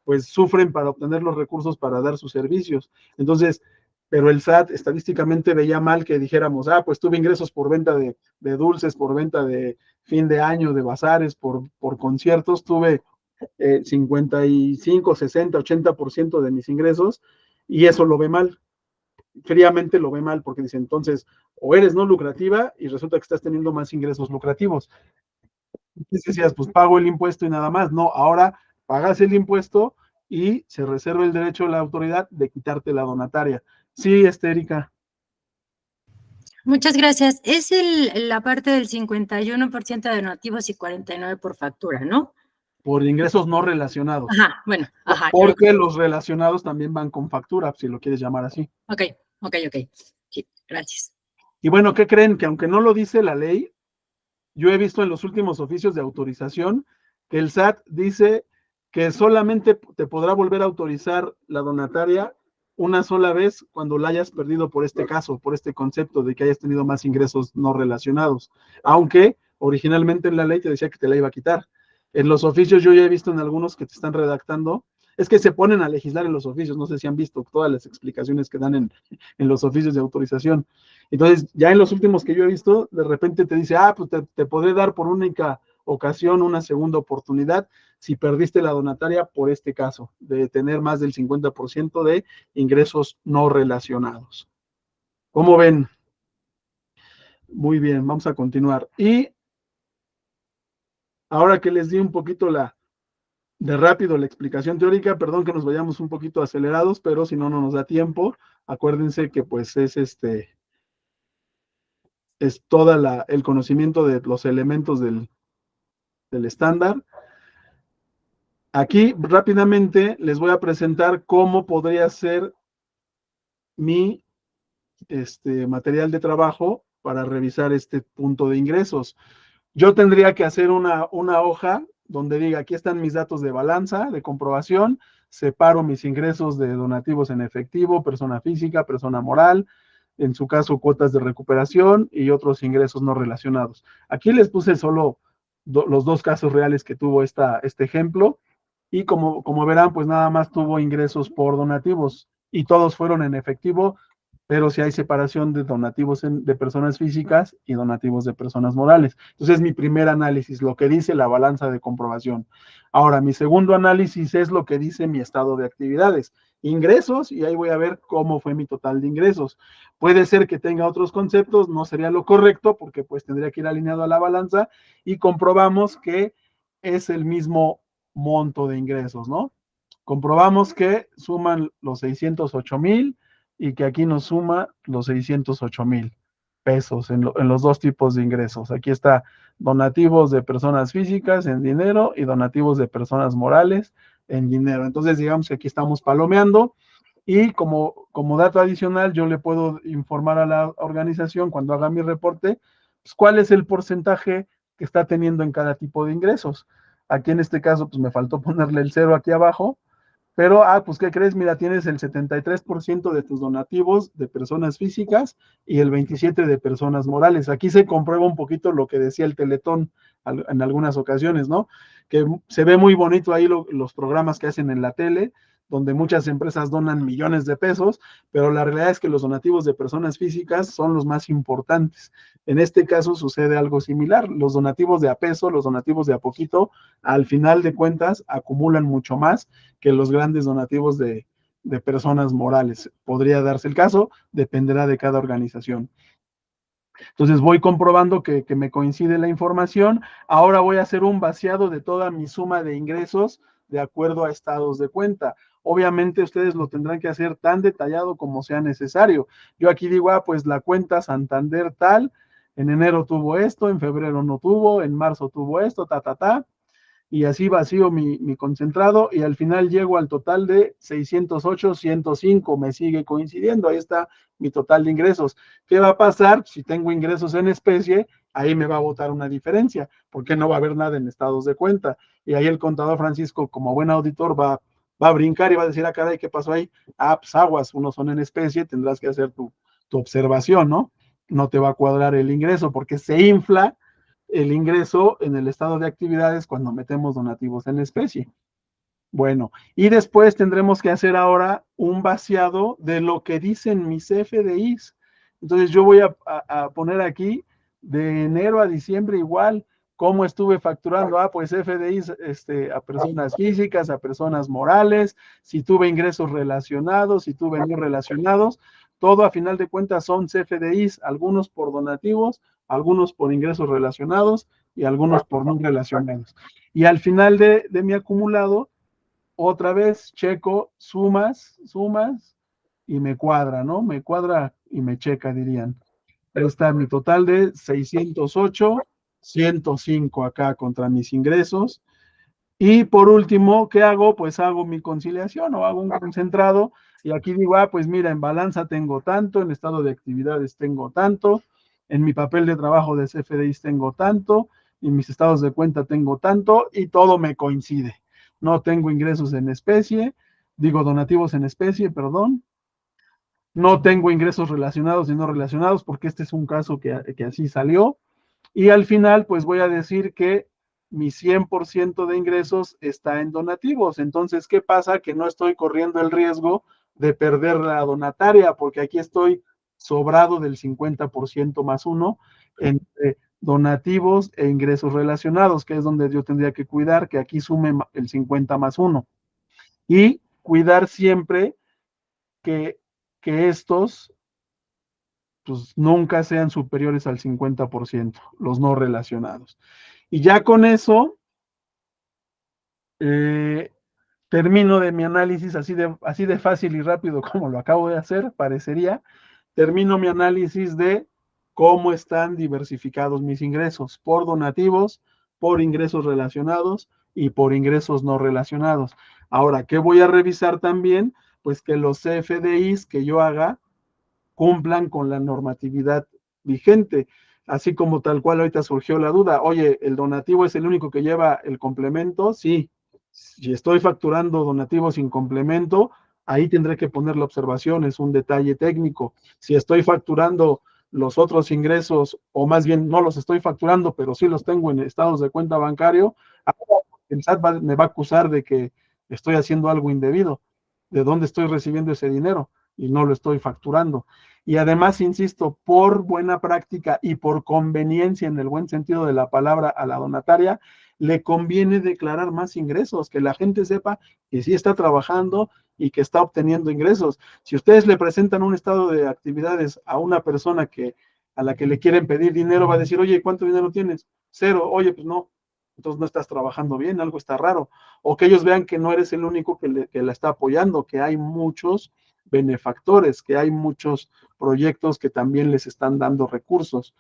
pues sufren para obtener los recursos para dar sus servicios. Entonces, pero el SAT estadísticamente veía mal que dijéramos, pues tuve ingresos por venta de dulces, por venta de fin de año, de bazares, por conciertos, tuve 55, 60, 80% de mis ingresos y eso lo ve mal. Fríamente lo ve mal porque dice, entonces, o eres no lucrativa y resulta que estás teniendo más ingresos lucrativos. Entonces decías, pues pago el impuesto y nada más. No, ahora pagas el impuesto y se reserva el derecho de la autoridad de quitarte la donataria. Sí, Erika. Muchas gracias. Es la parte del 51% de donativos y 49% por factura, ¿no? Por ingresos no relacionados. Ajá, bueno. Ajá. Porque los relacionados también van con factura, si lo quieres llamar así. Ok. Sí, gracias. Y bueno, ¿qué creen? Que aunque no lo dice la ley, yo he visto en los últimos oficios de autorización que el SAT dice que solamente te podrá volver a autorizar la donataria una sola vez cuando la hayas perdido por este caso, por este concepto de que hayas tenido más ingresos no relacionados. Aunque originalmente en la ley te decía que te la iba a quitar. En los oficios yo ya he visto en algunos que te están redactando, es que se ponen a legislar en los oficios, no sé si han visto todas las explicaciones que dan en los oficios de autorización. Entonces, ya en los últimos que yo he visto, de repente te dice, pues te podré dar por única ocasión una segunda oportunidad si perdiste la donataria por este caso, de tener más del 50% de ingresos no relacionados. ¿Cómo ven? Muy bien, vamos a continuar. Y ahora que les di un poquito de rápido la explicación teórica, perdón que nos vayamos un poquito acelerados, pero si no, no nos da tiempo. Acuérdense que pues es todo el conocimiento de los elementos del estándar. Aquí rápidamente les voy a presentar cómo podría ser mi material de trabajo para revisar este punto de ingresos. Yo tendría que hacer una hoja donde diga, aquí están mis datos de balanza, de comprobación, separo mis ingresos de donativos en efectivo, persona física, persona moral, en su caso cuotas de recuperación y otros ingresos no relacionados. Aquí les puse solo los dos casos reales que tuvo este ejemplo y como verán, pues nada más tuvo ingresos por donativos y todos fueron en efectivo, pero sí hay separación de donativos de personas físicas y donativos de personas morales. Entonces, mi primer análisis, lo que dice la balanza de comprobación. Ahora, mi segundo análisis es lo que dice mi estado de actividades. Ingresos, y ahí voy a ver cómo fue mi total de ingresos. Puede ser que tenga otros conceptos, no sería lo correcto, porque pues tendría que ir alineado a la balanza, y comprobamos que es el mismo monto de ingresos, ¿no? Comprobamos que suman los 608,000 y que aquí nos suma los 608,000 pesos en los dos tipos de ingresos. Aquí está donativos de personas físicas en dinero y donativos de personas morales en dinero. Entonces, digamos que aquí estamos palomeando y como dato adicional, yo le puedo informar a la organización cuando haga mi reporte, pues, cuál es el porcentaje que está teniendo en cada tipo de ingresos. Aquí en este caso, pues me faltó ponerle el 0 aquí abajo, pero, pues, ¿qué crees? Mira, tienes el 73% de tus donativos de personas físicas y el 27% de personas morales. Aquí se comprueba un poquito lo que decía el Teletón en algunas ocasiones, ¿no? Que se ve muy bonito ahí los programas que hacen en la tele, donde muchas empresas donan millones de pesos, pero la realidad es que los donativos de personas físicas son los más importantes. En este caso sucede algo similar. Los donativos de a peso, los donativos de a poquito, al final de cuentas acumulan mucho más que los grandes donativos de personas morales. Podría darse el caso, dependerá de cada organización. Entonces voy comprobando que me coincide la información. Ahora voy a hacer un vaciado de toda mi suma de ingresos de acuerdo a estados de cuenta. Obviamente ustedes lo tendrán que hacer tan detallado como sea necesario. Yo aquí digo, pues la cuenta Santander tal, en enero tuvo esto, en febrero no tuvo, en marzo tuvo esto, y así vacío mi concentrado y al final llego al total de 608,105, me sigue coincidiendo, ahí está mi total de ingresos. ¿Qué va a pasar? Si tengo ingresos en especie, ahí me va a botar una diferencia, porque no va a haber nada en estados de cuenta. Y ahí el contador Francisco, como buen auditor, va a brincar y va a decir, caray, ¿qué pasó ahí? Pues aguas, unos son en especie, tendrás que hacer tu observación, ¿no? No te va a cuadrar el ingreso porque se infla el ingreso en el estado de actividades cuando metemos donativos en especie. Bueno, y después tendremos que hacer ahora un vaciado de lo que dicen mis FDIs. Entonces yo voy a poner aquí de enero a diciembre igual cómo estuve facturando. Pues FDIs a personas físicas, a personas morales, si tuve ingresos relacionados, si tuve no relacionados. Todo a final de cuentas son CFDIs, algunos por donativos, algunos por ingresos relacionados y algunos por no relacionados. Y al final de mi acumulado, otra vez checo sumas y me cuadra, ¿no? Me cuadra y me checa, dirían. Ahí está mi total de 608,105 acá contra mis ingresos. Y por último, ¿qué hago? Pues hago mi conciliación o hago un concentrado y aquí digo, pues mira, en balanza tengo tanto, en estado de actividades tengo tanto, en mi papel de trabajo de CFDIs tengo tanto, y mis estados de cuenta tengo tanto, y todo me coincide. No tengo ingresos en especie, donativos en especie, perdón. No tengo ingresos relacionados y no relacionados, porque este es un caso que así salió. Y al final, pues voy a decir que mi 100% de ingresos está en donativos. Entonces, ¿qué pasa? Que no estoy corriendo el riesgo de perder la donataria, porque aquí estoy sobrado del 50% más uno entre donativos e ingresos relacionados, que es donde yo tendría que cuidar que aquí sume el 50 más uno. Y cuidar siempre que estos pues nunca sean superiores al 50%, los no relacionados. Y ya con eso, termino de mi análisis así de fácil y rápido como lo acabo de hacer, parecería. Termino mi análisis de cómo están diversificados mis ingresos por donativos, por ingresos relacionados y por ingresos no relacionados. Ahora, ¿qué voy a revisar también? Pues que los CFDIs que yo haga cumplan con la normatividad vigente, así como tal cual ahorita surgió la duda, oye, ¿el donativo es el único que lleva el complemento? Sí, si estoy facturando donativos sin complemento, ahí tendré que poner la observación, es un detalle técnico. Si estoy facturando los otros ingresos, o más bien no los estoy facturando, pero sí los tengo en estados de cuenta bancario, el SAT me va a acusar de que estoy haciendo algo indebido. ¿De dónde estoy recibiendo ese dinero? Y no lo estoy facturando. Y además, insisto, por buena práctica y por conveniencia en el buen sentido de la palabra a la donataria, le conviene declarar más ingresos, que la gente sepa que sí está trabajando y que está obteniendo ingresos. Si ustedes le presentan un estado de actividades a una persona a la que le quieren pedir dinero, va a decir, oye, ¿cuánto dinero tienes? 0. Oye, pues no, entonces no estás trabajando bien, algo está raro. O que ellos vean que no eres el único que la está apoyando, que hay muchos benefactores, que hay muchos proyectos que también les están dando recursos.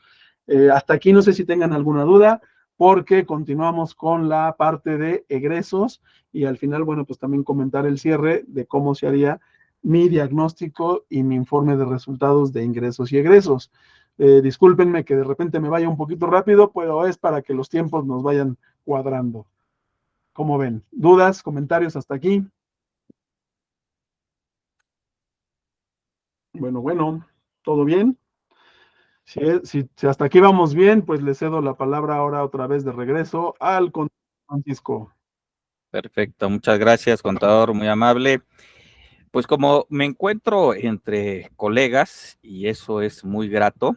Hasta aquí no sé si tengan alguna duda, porque continuamos con la parte de egresos y al final, bueno, pues también comentar el cierre de cómo se haría mi diagnóstico y mi informe de resultados de ingresos y egresos. Discúlpenme que de repente me vaya un poquito rápido, pero es para que los tiempos nos vayan cuadrando. ¿Cómo ven? ¿Dudas, comentarios hasta aquí? Bueno, ¿todo bien? Si hasta aquí vamos bien, pues le cedo la palabra ahora otra vez de regreso al contador Francisco. Perfecto, muchas gracias, contador, muy amable. Pues como me encuentro entre colegas y eso es muy grato,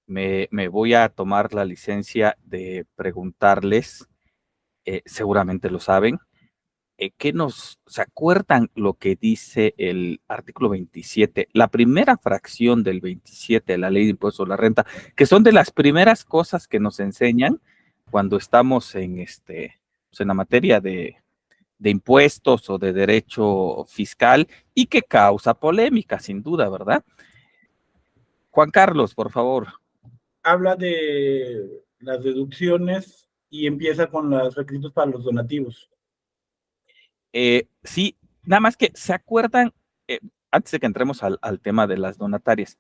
me voy a tomar la licencia de preguntarles, seguramente lo saben, ¿se acuerdan lo que dice el artículo 27, la primera fracción del 27 de la Ley de Impuestos a la Renta, que son de las primeras cosas que nos enseñan cuando estamos en la materia de impuestos o de derecho fiscal y que causa polémica, sin duda, ¿verdad? Juan Carlos, por favor. Habla de las deducciones y empieza con los requisitos para los donativos. Sí, nada más que se acuerdan, antes de que entremos al tema de las donatarias,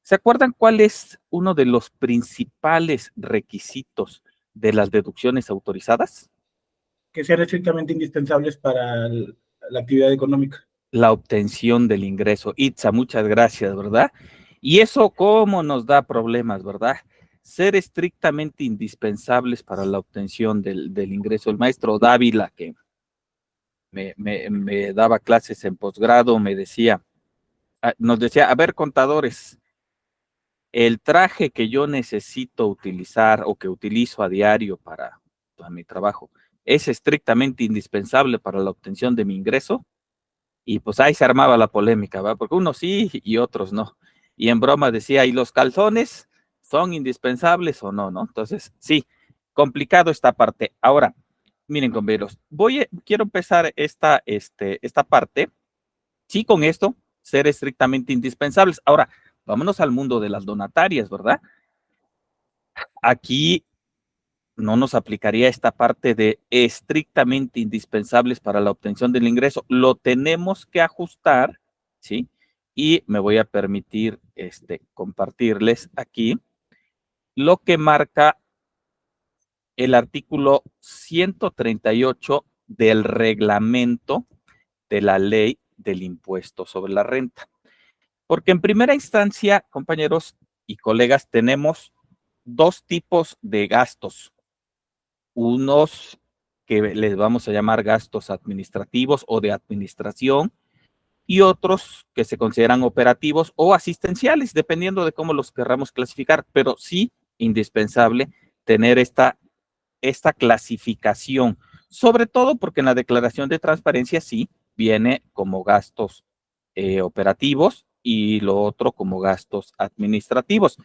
¿se acuerdan cuál es uno de los principales requisitos de las deducciones autorizadas? Que sean estrictamente indispensables para la actividad económica. La obtención del ingreso. Itza, muchas gracias, ¿verdad? Y eso cómo nos da problemas, ¿verdad? Ser estrictamente indispensables para la obtención del ingreso. El maestro Dávila, que me daba clases en posgrado, nos decía, a ver, contadores, el traje que yo necesito utilizar o que utilizo a diario para mi trabajo, ¿es estrictamente indispensable para la obtención de mi ingreso? Y pues ahí se armaba la polémica, ¿verdad? Porque unos sí y otros no. Y en broma decía, ¿y los calzones son indispensables o no, no? Entonces, sí, complicado esta parte. Ahora, miren, compañeros, quiero empezar esta parte, sí, con esto, ser estrictamente indispensables. Ahora, vámonos al mundo de las donatarias, ¿verdad? Aquí no nos aplicaría esta parte de estrictamente indispensables para la obtención del ingreso. Lo tenemos que ajustar, ¿sí? Y me voy a permitir compartirles aquí lo que marca el artículo 138 del reglamento de la ley del impuesto sobre la renta. Porque en primera instancia, compañeros y colegas, tenemos dos tipos de gastos. Unos que les vamos a llamar gastos administrativos o de administración y otros que se consideran operativos o asistenciales, dependiendo de cómo los querramos clasificar, pero sí indispensable tener esta clasificación, sobre todo porque en la declaración de transparencia sí viene como gastos operativos y lo otro como gastos administrativos.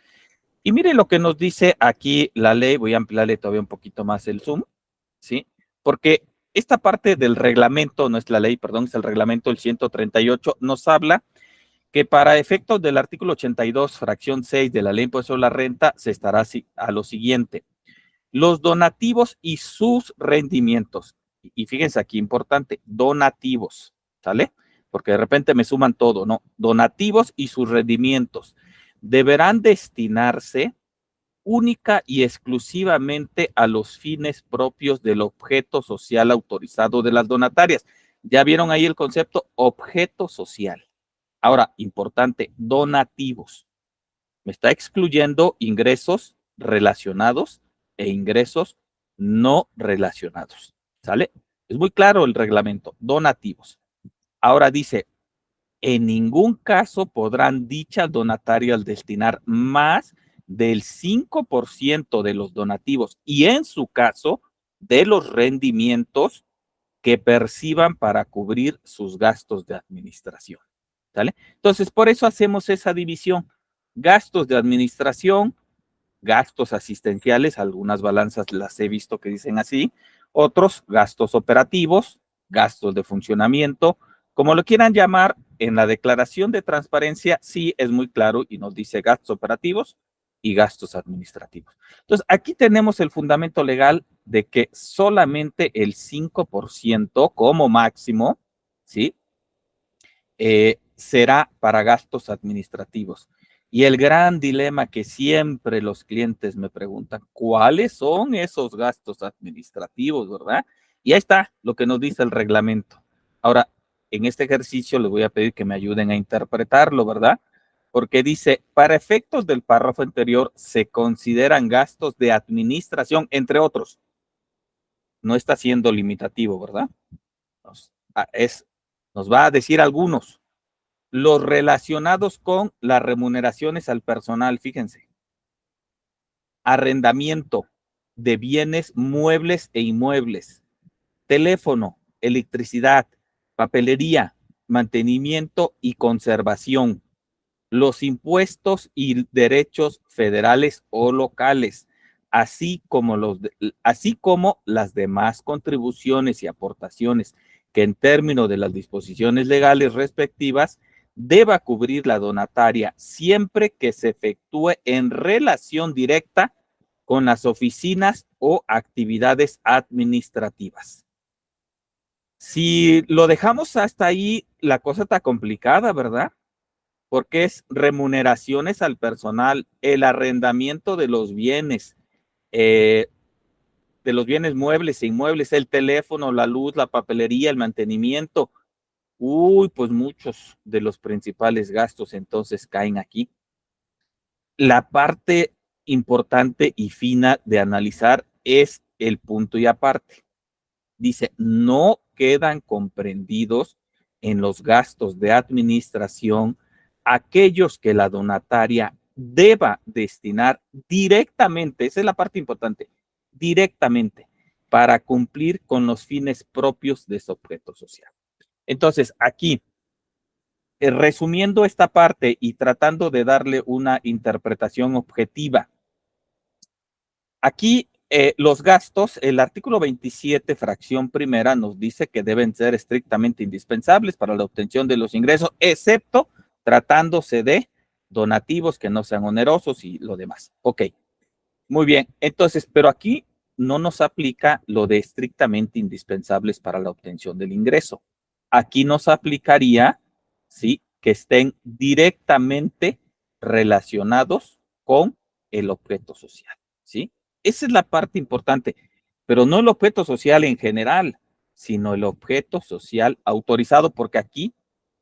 Y mire lo que nos dice aquí la ley, voy a ampliarle todavía un poquito más el zoom, ¿sí? Porque esta parte del reglamento, no es la ley, perdón, es el reglamento, el 138, nos habla que para efectos del artículo 82, fracción 6 de la ley impuesto sobre la renta, se estará a lo siguiente: los donativos y sus rendimientos. Y fíjense aquí, importante, donativos, ¿sale? Porque de repente me suman todo, ¿no? Donativos y sus rendimientos deberán destinarse única y exclusivamente a los fines propios del objeto social autorizado de las donatarias. Ya vieron ahí el concepto objeto social. Ahora, importante, donativos. Me está excluyendo ingresos relacionados e ingresos no relacionados. ¿Sale? Es muy claro el reglamento, donativos. Ahora dice, en ningún caso podrán dichas donatarias destinar más del 5% de los donativos y en su caso de los rendimientos que perciban para cubrir sus gastos de administración. ¿Sale? Entonces, por eso hacemos esa división. Gastos de administración, gastos asistenciales, algunas balanzas las he visto que dicen así, otros gastos operativos, gastos de funcionamiento, como lo quieran llamar. En la declaración de transparencia sí es muy claro y nos dice gastos operativos y gastos administrativos. Entonces, aquí tenemos el fundamento legal de que solamente el 5% como máximo, ¿sí? Será para gastos administrativos. Y el gran dilema que siempre los clientes me preguntan, ¿cuáles son esos gastos administrativos, verdad? Y ahí está lo que nos dice el reglamento. Ahora, en este ejercicio les voy a pedir que me ayuden a interpretarlo, ¿verdad? Porque dice, para efectos del párrafo anterior, se consideran gastos de administración, entre otros. No está siendo limitativo, ¿verdad? Nos va a decir algunos. Los relacionados con las remuneraciones al personal, fíjense. Arrendamiento de bienes muebles e inmuebles. Teléfono, electricidad, papelería, mantenimiento y conservación. Los impuestos y derechos federales o locales, así como las demás contribuciones y aportaciones que en términos de las disposiciones legales respectivas deba cubrir la donataria siempre que se efectúe en relación directa con las oficinas o actividades administrativas. Si lo dejamos hasta ahí, la cosa está complicada, ¿verdad? Porque es remuneraciones al personal, el arrendamiento de los bienes muebles e inmuebles, el teléfono, la luz, la papelería, el mantenimiento. Uy, pues muchos de los principales gastos entonces caen aquí. La parte importante y fina de analizar es el punto y aparte. Dice, no quedan comprendidos en los gastos de administración aquellos que la donataria deba destinar directamente, esa es la parte importante, directamente, para cumplir con los fines propios de su objeto social. Entonces, aquí, resumiendo esta parte y tratando de darle una interpretación objetiva, aquí los gastos, el artículo 27, fracción primera, nos dice que deben ser estrictamente indispensables para la obtención de los ingresos, excepto tratándose de donativos que no sean onerosos y lo demás. Ok, muy bien. Entonces, pero aquí no nos aplica lo de estrictamente indispensables para la obtención del ingreso. Aquí nos aplicaría, ¿sí?, que estén directamente relacionados con el objeto social, ¿sí? Esa es la parte importante, pero no el objeto social en general, sino el objeto social autorizado, porque aquí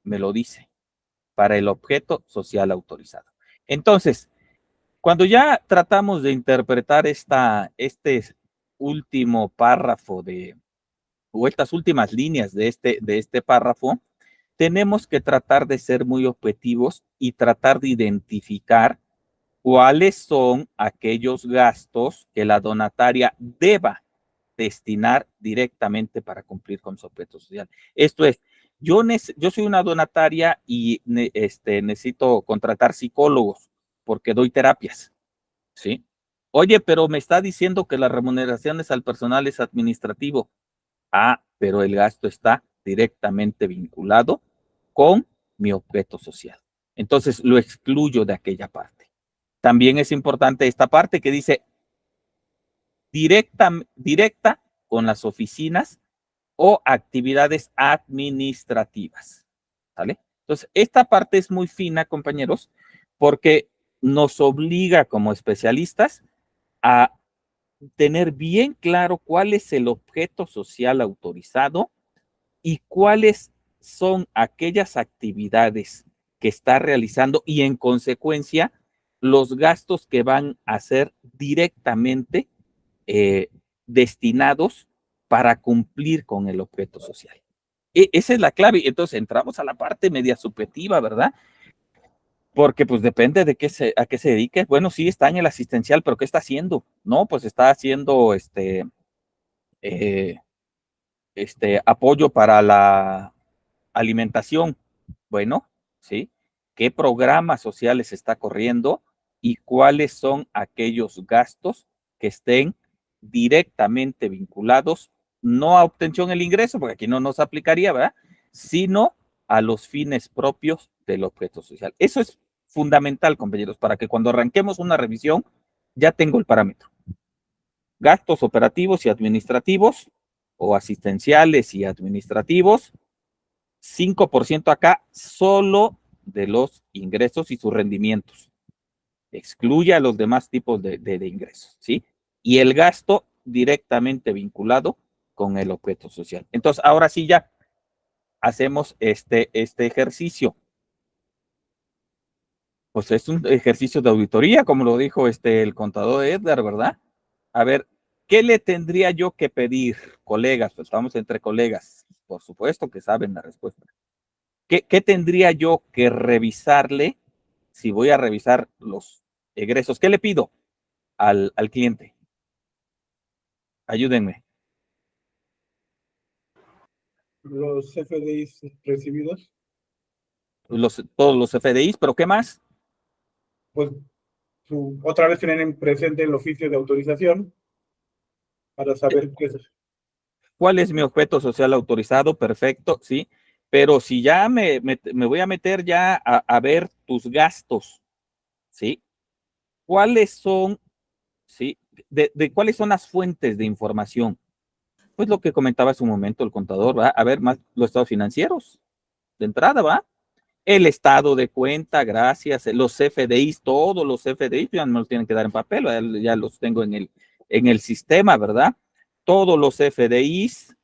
me lo dice, para el objeto social autorizado. Entonces, cuando ya tratamos de interpretar este último párrafo o estas últimas líneas de este párrafo, tenemos que tratar de ser muy objetivos y tratar de identificar cuáles son aquellos gastos que la donataria deba destinar directamente para cumplir con su objeto social. Esto es, yo soy una donataria y necesito contratar psicólogos porque doy terapias, ¿sí? Oye, pero me está diciendo que las remuneraciones al personal es administrativo. Ah, pero el gasto está directamente vinculado con mi objeto social. Entonces lo excluyo de aquella parte. También es importante esta parte que dice directa con las oficinas o actividades administrativas. ¿Vale? Entonces, esta parte es muy fina, compañeros, porque nos obliga como especialistas a tener bien claro cuál es el objeto social autorizado y cuáles son aquellas actividades que está realizando y en consecuencia los gastos que van a ser directamente destinados para cumplir con el objeto social. Esa es la clave. Entonces entramos a la parte media subjetiva, ¿verdad? Porque pues depende de a qué se dedique. Bueno, sí está en el asistencial, pero ¿qué está haciendo? No, pues está haciendo apoyo para la alimentación. Bueno, ¿sí? ¿Qué programas sociales está corriendo y cuáles son aquellos gastos que estén directamente vinculados, no a obtención del ingreso, porque aquí no nos aplicaría, ¿verdad? Sino a los fines propios del objeto social. Eso es fundamental, compañeros, para que cuando arranquemos una revisión ya tengo el parámetro. Gastos operativos y administrativos o asistenciales y administrativos, 5% acá solo de los ingresos y sus rendimientos. Excluye a los demás tipos de ingresos, ¿sí? Y el gasto directamente vinculado con el objeto social. Entonces, ahora sí ya hacemos este ejercicio. Pues es un ejercicio de auditoría, como lo dijo el contador Edgar, ¿verdad? A ver, ¿qué le tendría yo que pedir, colegas? Pues estamos entre colegas, por supuesto que saben la respuesta. ¿Qué tendría yo que revisarle si voy a revisar los egresos? ¿Qué le pido al cliente? Ayúdenme. Los FDIs recibidos, Todos los FDIs, ¿pero qué más? pues otra vez tienen presente el oficio de autorización para saber qué es. ¿Cuál es mi objeto social autorizado? Perfecto, sí. Pero si ya me voy a meter ya a ver tus gastos, ¿sí? ¿Cuáles son, sí? De cuáles son las fuentes de información? Pues lo que comentaba hace un momento el contador, ¿va? A ver, más los estados financieros, de entrada, ¿va? El estado de cuenta, gracias, los FDIs, todos los FDIs, ya no me los tienen que dar en papel, ya los tengo en el sistema, ¿verdad? Todos los FDIs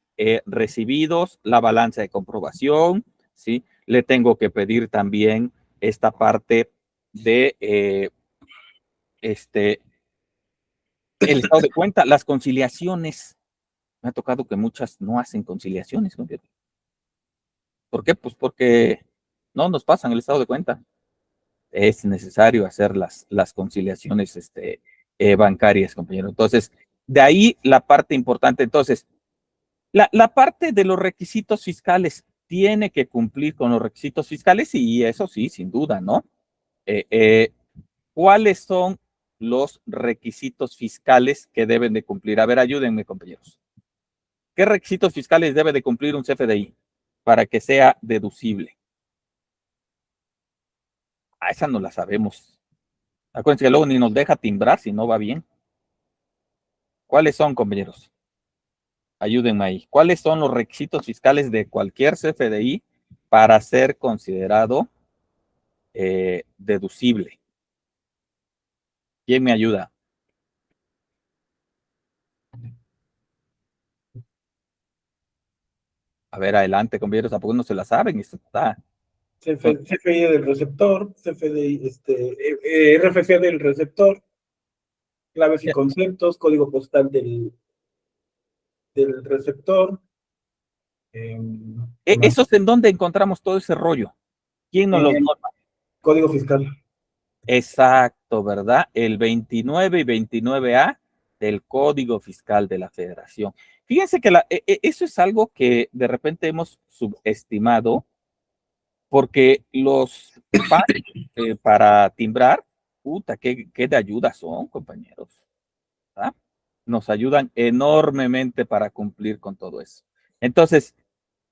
recibidos, la balanza de comprobación, ¿sí? Le tengo que pedir también esta parte de el estado de cuenta, las conciliaciones. Me ha tocado que muchas no hacen conciliaciones. ¿Por qué? Pues porque no nos pasan el estado de cuenta. Es necesario hacer las conciliaciones bancarias, compañero. Entonces, de ahí la parte importante. Entonces, la parte de los requisitos fiscales tiene que cumplir con los requisitos fiscales y eso sí, sin duda, ¿no? ¿Cuáles son los requisitos fiscales que deben de cumplir? A ver, ayúdenme, compañeros. ¿Qué requisitos fiscales debe de cumplir un CFDI para que sea deducible? Esa no la sabemos. Acuérdense que luego ni nos deja timbrar si no va bien. ¿Cuáles son, compañeros? Ayúdenme ahí. ¿Cuáles son los requisitos fiscales de cualquier CFDI para ser considerado deducible? ¿Quién me ayuda? A ver, adelante, compañeros, ¿a poco no se la saben? Esto está. CFI del receptor, CFDI, RFC del receptor, claves y conceptos, código postal del receptor. ¿Qué más? ¿Eso es en donde encontramos todo ese rollo? ¿Quién nos los nota? Código fiscal. Exacto, ¿verdad? El 29 y 29A del Código Fiscal de la Federación. Fíjense que eso es algo que de repente hemos subestimado, porque los PAN para timbrar, puta, qué de ayuda son, compañeros. ¿Verdad? Nos ayudan enormemente para cumplir con todo eso. Entonces,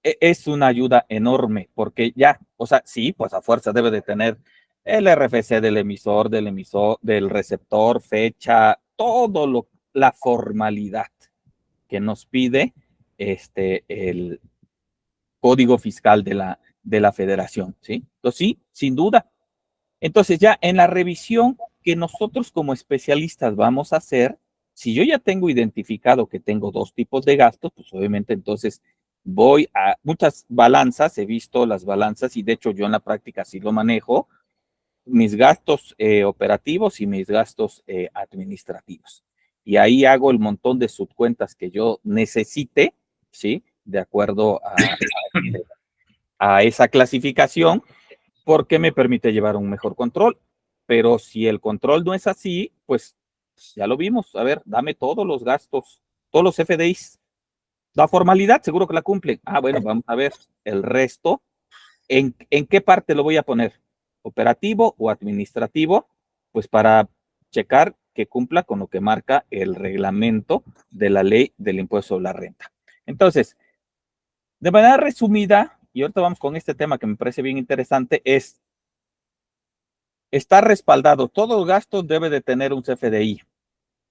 es una ayuda enorme, porque ya, o sea, sí, pues a fuerza debe de tener el RFC del emisor, del receptor, fecha, la formalidad que nos pide el código fiscal de la federación, ¿sí? Entonces, sí, sin duda. Entonces, ya en la revisión que nosotros como especialistas vamos a hacer, si yo ya tengo identificado que tengo dos tipos de gastos, pues obviamente entonces voy a muchas balanzas, he visto las balanzas y de hecho yo en la práctica sí lo manejo, mis gastos operativos y mis gastos administrativos. Y ahí hago el montón de subcuentas que yo necesite, ¿sí? De acuerdo a esa clasificación, porque me permite llevar un mejor control. Pero si el control no es así, pues ya lo vimos. A ver, dame todos los gastos, todos los FDIs. La formalidad seguro que la cumplen. Ah, bueno, vamos a ver el resto. ¿En qué parte lo voy a poner? ¿Operativo o administrativo? Pues para checar que cumpla con lo que marca el reglamento de la ley del impuesto sobre la renta. Entonces, de manera resumida, y ahorita vamos con este tema que me parece bien interesante, es está respaldado. Todo gasto debe de tener un CFDI.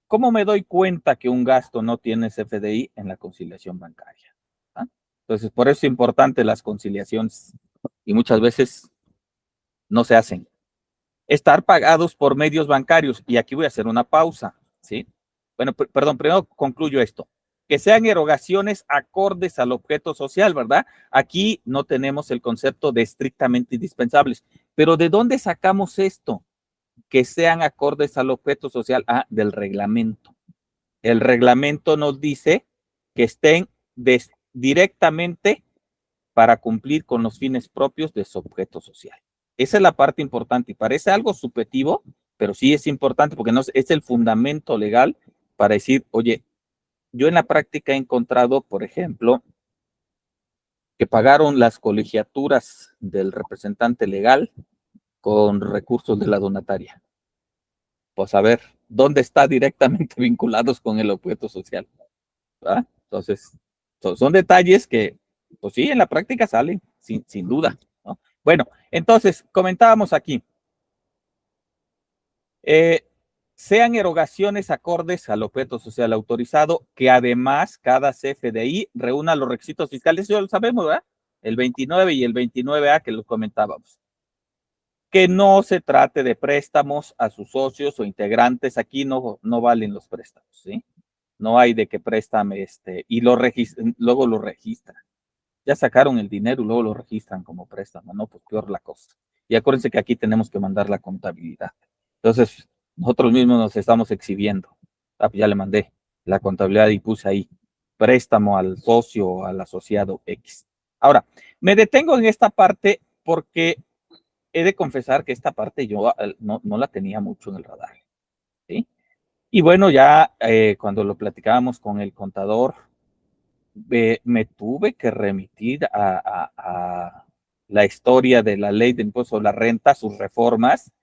¿Cómo me doy cuenta que un gasto no tiene CFDI? En la conciliación bancaria. ¿Ah? Entonces, por eso es importante las conciliaciones y muchas veces no se hacen. Estar pagados por medios bancarios. Y aquí voy a hacer una pausa, ¿sí? Bueno, perdón, primero concluyo esto. Que sean erogaciones acordes al objeto social, ¿verdad? Aquí no tenemos el concepto de estrictamente indispensables. Pero ¿de dónde sacamos esto? Que sean acordes al objeto social del reglamento. El reglamento nos dice que estén directamente para cumplir con los fines propios de su objeto social. Esa es la parte importante y parece algo subjetivo, pero sí es importante porque es el fundamento legal para decir, oye, yo en la práctica he encontrado, por ejemplo, que pagaron las colegiaturas del representante legal con recursos de la donataria. Pues a ver, ¿dónde está directamente vinculados con el objeto social? ¿Verdad? Entonces, son detalles que, pues sí, en la práctica salen, sin duda, ¿no? Bueno, entonces, comentábamos aquí, sean erogaciones acordes al objeto social autorizado, que además cada CFDI reúna los requisitos fiscales, ya lo sabemos, ¿verdad? El 29 y el 29A que lo comentábamos. Que no se trate de préstamos a sus socios o integrantes, aquí no valen los préstamos, ¿sí? No hay de que préstame y luego lo registran. Ya sacaron el dinero y luego lo registran como préstamo, ¿no? Pues peor la cosa. Y acuérdense que aquí tenemos que mandar la contabilidad. Entonces, nosotros mismos nos estamos exhibiendo. Ya le mandé la contabilidad y puse ahí préstamo al socio o al asociado X. Ahora, me detengo en esta parte porque he de confesar que esta parte yo no la tenía mucho en el radar, ¿sí? Y bueno, ya cuando lo platicábamos con el contador, me tuve que remitir a la historia de la ley de impuesto a la renta, sus reformas,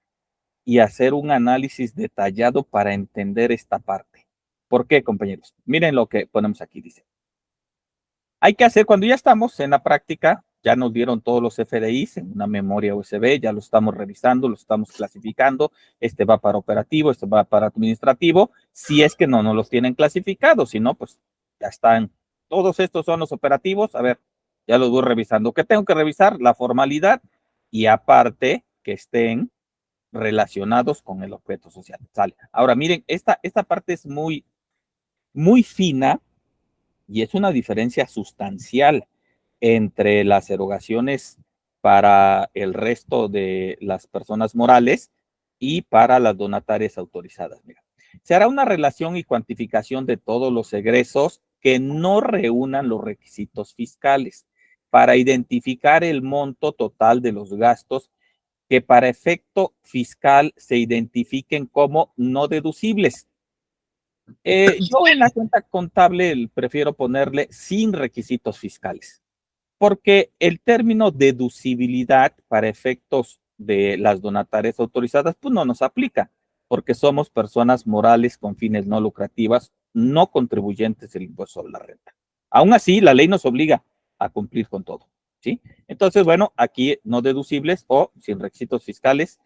y hacer un análisis detallado para entender esta parte. ¿Por qué, compañeros? Miren lo que ponemos aquí, dice. Hay que hacer, cuando ya estamos en la práctica, ya nos dieron todos los FDIs en una memoria USB, ya lo estamos revisando, lo estamos clasificando, este va para operativo, este va para administrativo, si es que no nos los tienen clasificados, si no, pues ya están, todos estos son los operativos, a ver, ya los voy revisando. ¿Qué tengo que revisar? La formalidad y aparte que estén relacionados con el objeto social. Sale. Ahora, miren, esta parte es muy fina y es una diferencia sustancial entre las erogaciones para el resto de las personas morales y para las donatarias autorizadas. Mira, se hará una relación y cuantificación de todos los egresos que no reúnan los requisitos fiscales para identificar el monto total de los gastos que para efecto fiscal se identifiquen como no deducibles. Yo en la cuenta contable prefiero ponerle sin requisitos fiscales, porque el término deducibilidad para efectos de las donatarias autorizadas, pues no nos aplica, porque somos personas morales con fines no lucrativas, no contribuyentes del impuesto sobre la renta. Aún así, la ley nos obliga a cumplir con todo, ¿sí? Entonces, bueno, aquí no deducibles o sin requisitos fiscales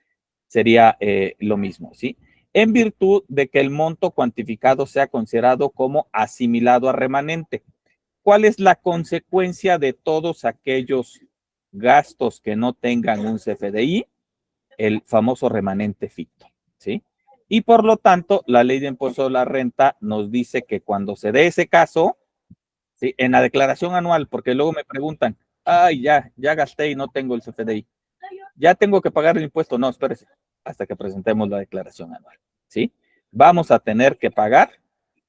sería lo mismo, ¿sí? En virtud de que el monto cuantificado sea considerado como asimilado a remanente. ¿Cuál es la consecuencia de todos aquellos gastos que no tengan un CFDI? El famoso remanente ficto, ¿sí? Y por lo tanto, la ley de impuesto de la renta nos dice que cuando se dé ese caso, ¿sí? En la declaración anual, porque luego me preguntan, ay, ya gasté y no tengo el CFDI. ¿Ya tengo que pagar el impuesto? No, espérese, hasta que presentemos la declaración anual, ¿sí? Vamos a tener que pagar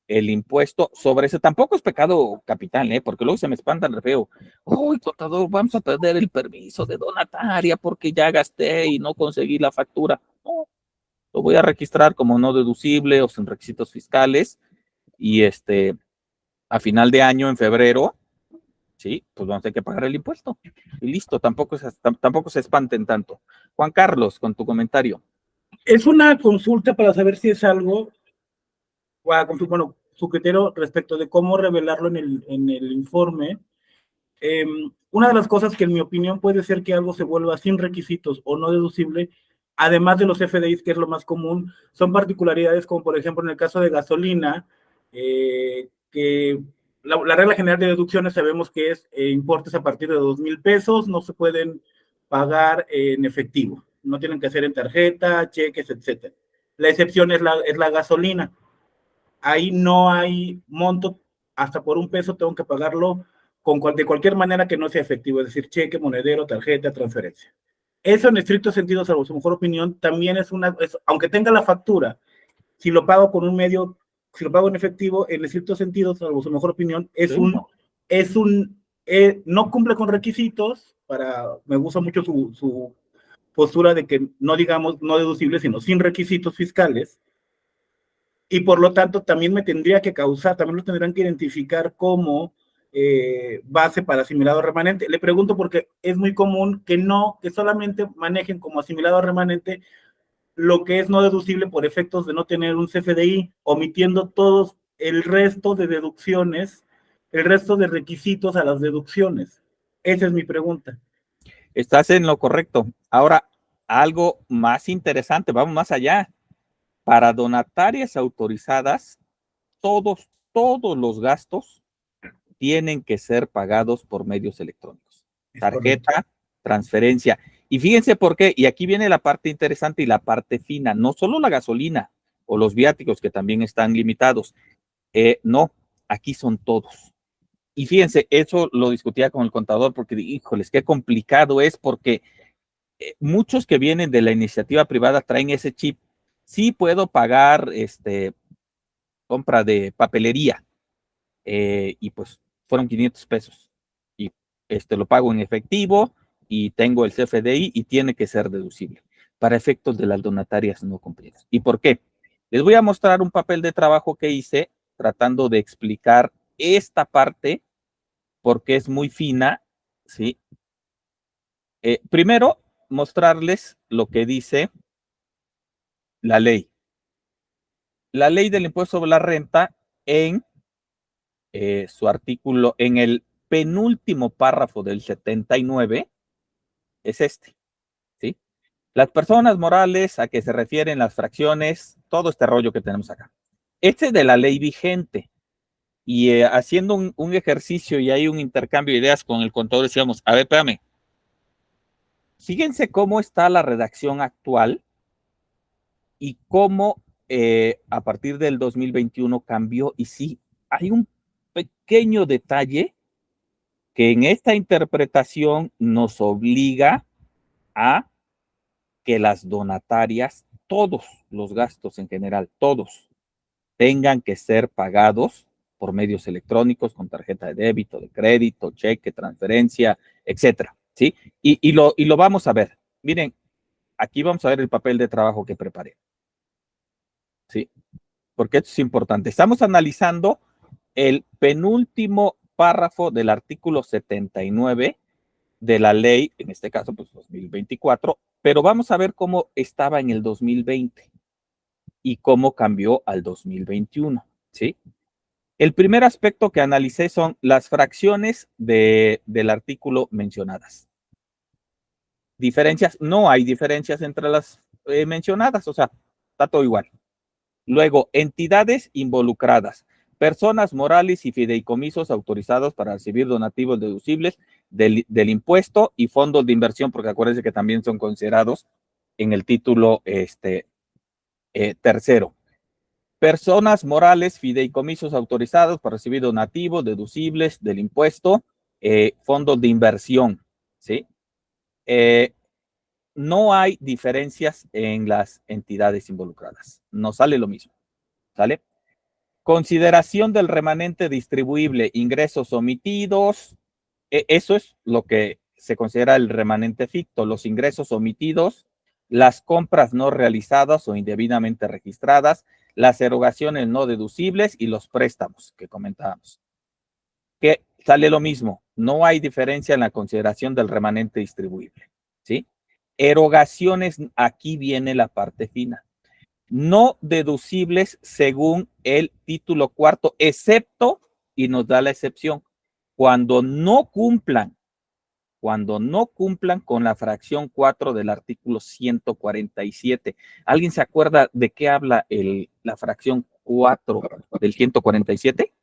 el impuesto sobre ese. Tampoco es pecado capital, porque luego se me espantan re feo. Uy, contador, vamos a perder el permiso de donataria porque ya gasté y no conseguí la factura. No, lo voy a registrar como no deducible o sin requisitos fiscales y a final de año, en febrero, sí, pues vamos a tener que pagar el impuesto. Y listo, tampoco se espanten tanto. Juan Carlos, con tu comentario. Es una consulta para saber si es algo, bueno, su criterio respecto de cómo revelarlo en el informe. Una de las cosas que en mi opinión puede ser que algo se vuelva sin requisitos o no deducible, además de los FDIs, que es lo más común, son particularidades como por ejemplo en el caso de gasolina, que la regla general de deducciones sabemos que es importes a partir de 2,000 pesos, no se pueden pagar en efectivo, no tienen que ser en tarjeta, cheques, etc. La excepción es la gasolina. Ahí no hay monto, hasta por 1 peso tengo que pagarlo de cualquier manera que no sea efectivo, es decir, cheque, monedero, tarjeta, transferencia. Eso en estricto sentido, salvo su mejor opinión, también aunque tenga la factura, si lo pago con un medio, si lo pago en efectivo, en estricto sentido, salvo su mejor opinión, no cumple con requisitos, me gusta mucho su postura de que no digamos no deducible, sino sin requisitos fiscales, y por lo tanto también también lo tendrán que identificar como base para asimilado remanente. Le pregunto porque es muy común que solamente manejen como asimilado remanente lo que es no deducible por efectos de no tener un CFDI, omitiendo todos el resto de deducciones, el resto de requisitos a las deducciones. Esa es mi pregunta. Estás en lo correcto. Ahora, algo más interesante, vamos más allá. Para donatarias autorizadas, todos los gastos tienen que ser pagados por medios electrónicos. Tarjeta, transferencia. Y fíjense por qué, y aquí viene la parte interesante y la parte fina, no solo la gasolina o los viáticos que también están limitados, no, aquí son todos. Y fíjense, eso lo discutía con el contador porque, híjoles, qué complicado es porque muchos que vienen de la iniciativa privada traen ese chip. Sí puedo pagar compra de papelería y pues fueron 500 pesos y lo pago en efectivo y tengo el CFDI y tiene que ser deducible para efectos de las donatarias no cumplidas. ¿Y por qué? Les voy a mostrar un papel de trabajo que hice tratando de explicar esta parte porque es muy fina, ¿sí? Primero, mostrarles lo que dice la ley. La ley del impuesto sobre la renta en su artículo, en el penúltimo párrafo del 79 es este, ¿sí? Las personas morales a que se refieren las fracciones, todo este rollo que tenemos acá. Este es de la ley vigente. Y haciendo un ejercicio y hay un intercambio de ideas con el contador, decíamos, a ver, espérame, fíjense cómo está la redacción actual y cómo a partir del 2021 cambió. Y sí, hay un pequeño detalle que en esta interpretación nos obliga a que las donatarias, todos los gastos en general, todos, tengan que ser pagados por medios electrónicos, con tarjeta de débito, de crédito, cheque, transferencia, etcétera, ¿sí? Y lo vamos a ver. Miren, aquí vamos a ver el papel de trabajo que preparé, ¿sí? Porque esto es importante. Estamos analizando el penúltimo párrafo del artículo 79 de la ley, en este caso, pues 2024, pero vamos a ver cómo estaba en el 2020 y cómo cambió al 2021, ¿sí? El primer aspecto que analicé son las fracciones del artículo mencionadas. Diferencias, no hay diferencias entre las mencionadas, o sea, está todo igual. Luego, entidades involucradas, personas morales y fideicomisos autorizados para recibir donativos deducibles del impuesto y fondos de inversión, porque acuérdense que también son considerados en el título tercero. Personas morales, fideicomisos autorizados para recibir donativos deducibles del impuesto, fondos de inversión, ¿sí? No hay diferencias en las entidades involucradas. No sale lo mismo, ¿sale? Consideración del remanente distribuible, ingresos omitidos. Eso es lo que se considera el remanente ficto, los ingresos omitidos, las compras no realizadas o indebidamente registradas, las erogaciones no deducibles y los préstamos que comentábamos. Que sale lo mismo, no hay diferencia en la consideración del remanente distribuible, ¿sí? Erogaciones, aquí viene la parte fina. No deducibles según el título cuarto, excepto, y nos da la excepción, cuando no cumplan con la fracción 4 del artículo 147. ¿Alguien se acuerda de qué habla la fracción 4 del 147?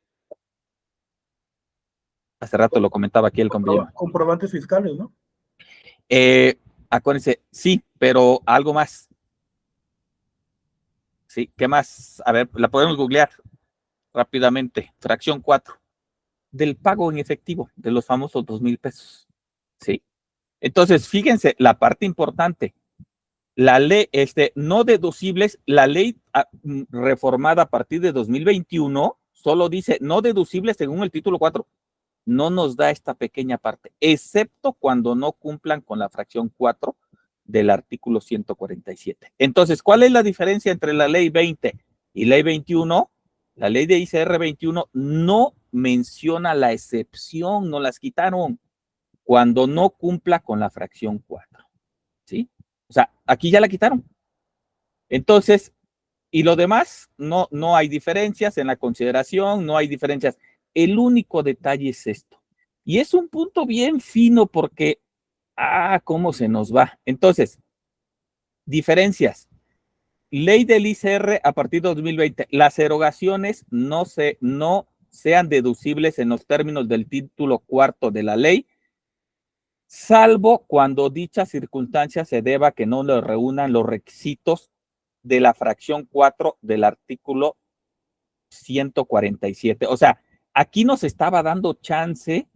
Hace rato lo comentaba aquí el compañero. Comprobantes fiscales, ¿no? Acuérdense, sí, pero algo más. Sí, ¿qué más? A ver, la podemos googlear rápidamente. Fracción 4 del pago en efectivo de los famosos 2,000 pesos. Sí. Entonces, fíjense, la parte importante, la ley, no deducibles, la ley reformada a partir de 2021 solo dice no deducibles según el título 4. No nos da esta pequeña parte, excepto cuando no cumplan con la fracción 4 del artículo 147. Entonces, ¿cuál es la diferencia entre la ley 20 y ley 21? La ley de ICR 21 no menciona la excepción, no las quitaron cuando no cumpla con la fracción 4, ¿sí? O sea, aquí ya la quitaron. Entonces, y lo demás, no hay diferencias en la consideración, no hay diferencias. El único detalle es esto. Y es un punto bien fino porque, cómo se nos va. Entonces, diferencias. Ley del ICR a partir de 2020. Las erogaciones no sean deducibles en los términos del título cuarto de la ley, salvo cuando dicha circunstancia se deba que no le reúnan los requisitos de la fracción 4 del artículo 147. O sea, aquí nos estaba dando chance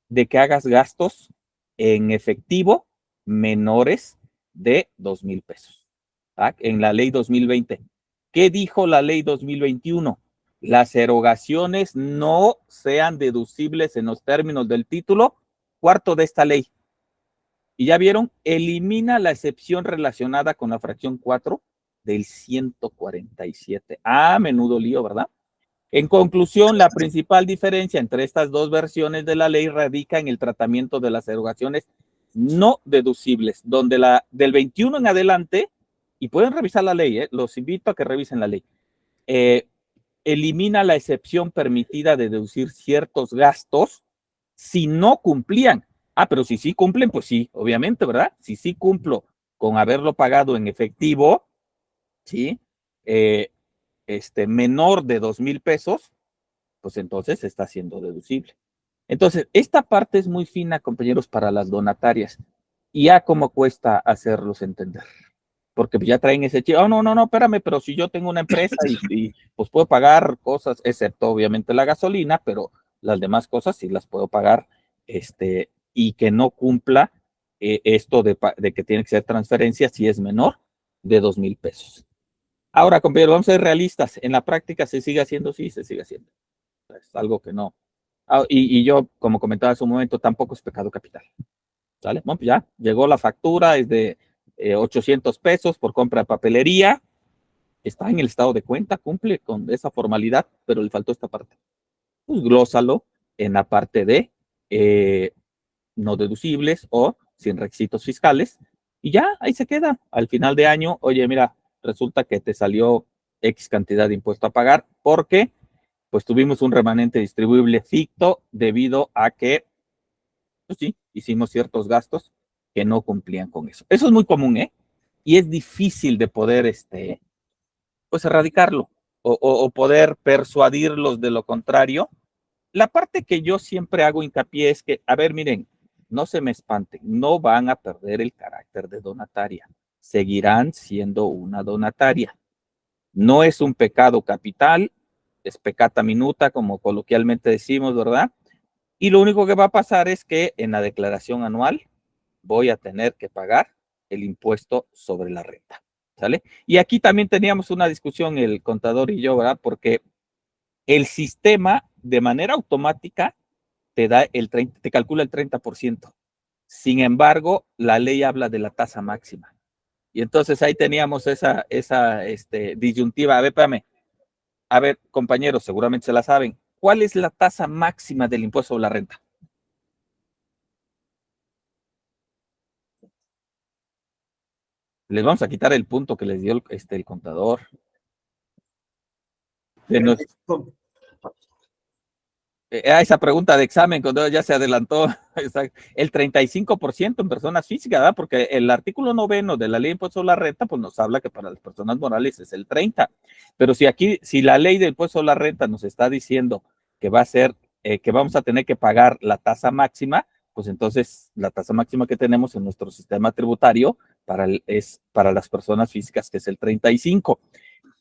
de que hagas gastos en efectivo menores de 2,000 pesos. ¿Ah? En la ley 2020. ¿Qué dijo la ley 2021? Las erogaciones no sean deducibles en los términos del título cuarto de esta ley. Y ya vieron, elimina la excepción relacionada con la fracción 4 del 147. Menudo lío, ¿verdad? En conclusión, la principal diferencia entre estas dos versiones de la ley radica en el tratamiento de las erogaciones no deducibles, donde del 21 en adelante, y pueden revisar la ley, los invito a que revisen la ley, elimina la excepción permitida de deducir ciertos gastos si no cumplían. Pero si sí cumplen, pues sí, obviamente, ¿verdad? Si sí cumplo con haberlo pagado en efectivo, ¿sí? Menor de 2,000 pesos, pues entonces está siendo deducible. Entonces, esta parte es muy fina, compañeros, para las donatarias. Y ya cómo cuesta hacerlos entender. Porque ya traen ese chip. No, espérame, pero si yo tengo una empresa y pues puedo pagar cosas, excepto obviamente la gasolina, pero las demás cosas sí las puedo pagar, y que no cumpla esto de que tiene que ser transferencia si es menor de 2,000 pesos. Ahora, compañeros, vamos a ser realistas. En la práctica se sigue haciendo, sí, se sigue haciendo. Es algo que no. Y yo, como comentaba hace un momento, tampoco es pecado capital. ¿Sale? Bueno, pues ya llegó la factura, es de 800 pesos por compra de papelería. Está en el estado de cuenta, cumple con esa formalidad, pero le faltó esta parte. Pues glósalo en la parte de no deducibles o sin requisitos fiscales. Y ya ahí se queda. Al final de año, oye, mira, resulta que te salió X cantidad de impuesto a pagar porque pues tuvimos un remanente distribuible ficto debido a que, pues sí, hicimos ciertos gastos que no cumplían con eso. Eso es muy común, ¿eh? Y es difícil de poder, pues erradicarlo o poder persuadirlos de lo contrario. La parte que yo siempre hago hincapié es que, a ver, miren, no se me espanten, no van a perder el carácter de donataria, seguirán siendo una donataria. No es un pecado capital, es peccata minuta, como coloquialmente decimos, ¿verdad? Y lo único que va a pasar es que en la declaración anual voy a tener que pagar el impuesto sobre la renta, ¿sale? Y aquí también teníamos una discusión el contador y yo, ¿verdad? Porque el sistema de manera automática te da te calcula el 30%. Sin embargo, la ley habla de la tasa máxima. Y entonces ahí teníamos esa disyuntiva. A ver, espérame. A ver, compañeros, seguramente se la saben. ¿Cuál es la tasa máxima del impuesto sobre la renta? Les vamos a quitar el punto que les dio el contador. Esa pregunta de examen, cuando ya se adelantó, el 35% en personas físicas, ¿verdad? Porque el artículo 9 de la ley de impuesto sobre la renta, pues nos habla que para las personas morales es el 30%. Pero si la ley de impuesto sobre la renta nos está diciendo que va a ser, que vamos a tener que pagar la tasa máxima, pues entonces la tasa máxima que tenemos en nuestro sistema tributario es para las personas físicas, que es el 35%.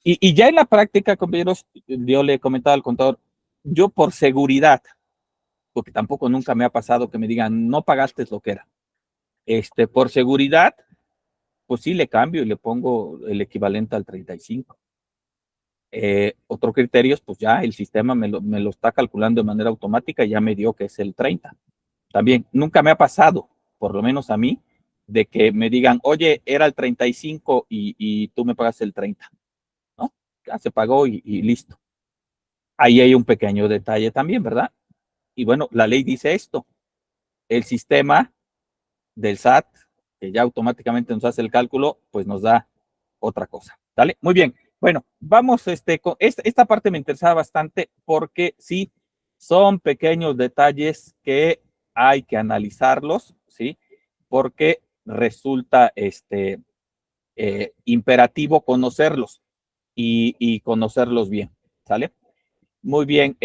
Y ya en la práctica, compañeros, yo le he comentado al contador, yo por seguridad, porque tampoco nunca me ha pasado que me digan, no pagaste lo que era. Por seguridad, pues sí le cambio y le pongo el equivalente al 35. Otro criterio, pues ya el sistema me lo está calculando de manera automática y ya me dio que es el 30. También nunca me ha pasado, por lo menos a mí, de que me digan, oye, era el 35 y tú me pagas el 30. ¿No? Ya se pagó y listo. Ahí hay un pequeño detalle también, ¿verdad? Y bueno, la ley dice esto. El sistema del SAT, que ya automáticamente nos hace el cálculo, pues nos da otra cosa. ¿Vale? Muy bien. Bueno, vamos, esta parte me interesaba bastante porque sí, son pequeños detalles que hay que analizarlos, ¿sí? Porque resulta imperativo conocerlos y conocerlos bien, ¿sale? Muy bien,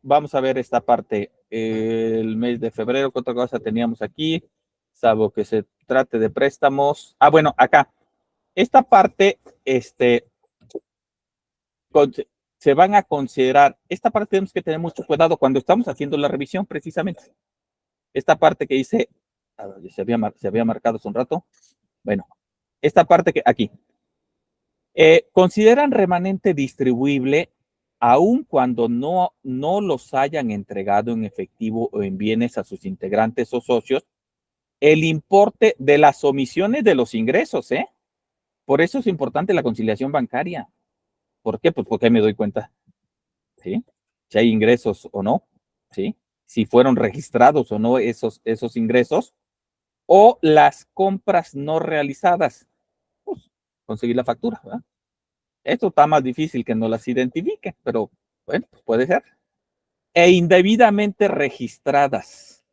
vamos a ver esta parte. El mes de febrero, ¿qué otra cosa teníamos aquí? Salvo que se trate de préstamos. Bueno, acá. Esta parte, se van a considerar, esta parte tenemos que tener mucho cuidado cuando estamos haciendo la revisión, precisamente. Esta parte que dice, se había marcado hace un rato. Bueno, esta parte que aquí. Consideran remanente distribuible aun cuando no los hayan entregado en efectivo o en bienes a sus integrantes o socios, el importe de las omisiones de los ingresos, ¿eh? Por eso es importante la conciliación bancaria. ¿Por qué? Pues porque me doy cuenta, ¿sí? Si hay ingresos o no, ¿sí? Si fueron registrados o no esos ingresos, o las compras no realizadas, pues conseguir la factura, ¿verdad? Esto está más difícil que no las identifique, pero bueno, pues puede ser. e indebidamente registradas,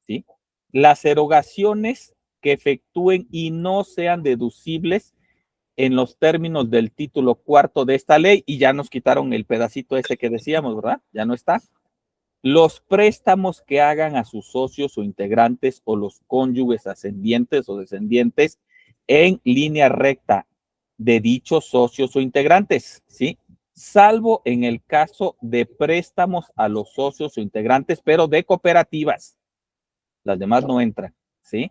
¿sí? Las erogaciones que efectúen y no sean deducibles en los términos del título cuarto de esta ley, y ya nos quitaron el pedacito ese que decíamos, ¿verdad? Ya no está. Los préstamos que hagan a sus socios o integrantes o los cónyuges ascendientes o descendientes en línea recta de dichos socios o integrantes, ¿sí? Salvo en el caso de préstamos a los socios o integrantes, pero de cooperativas. Las demás no entran, ¿sí?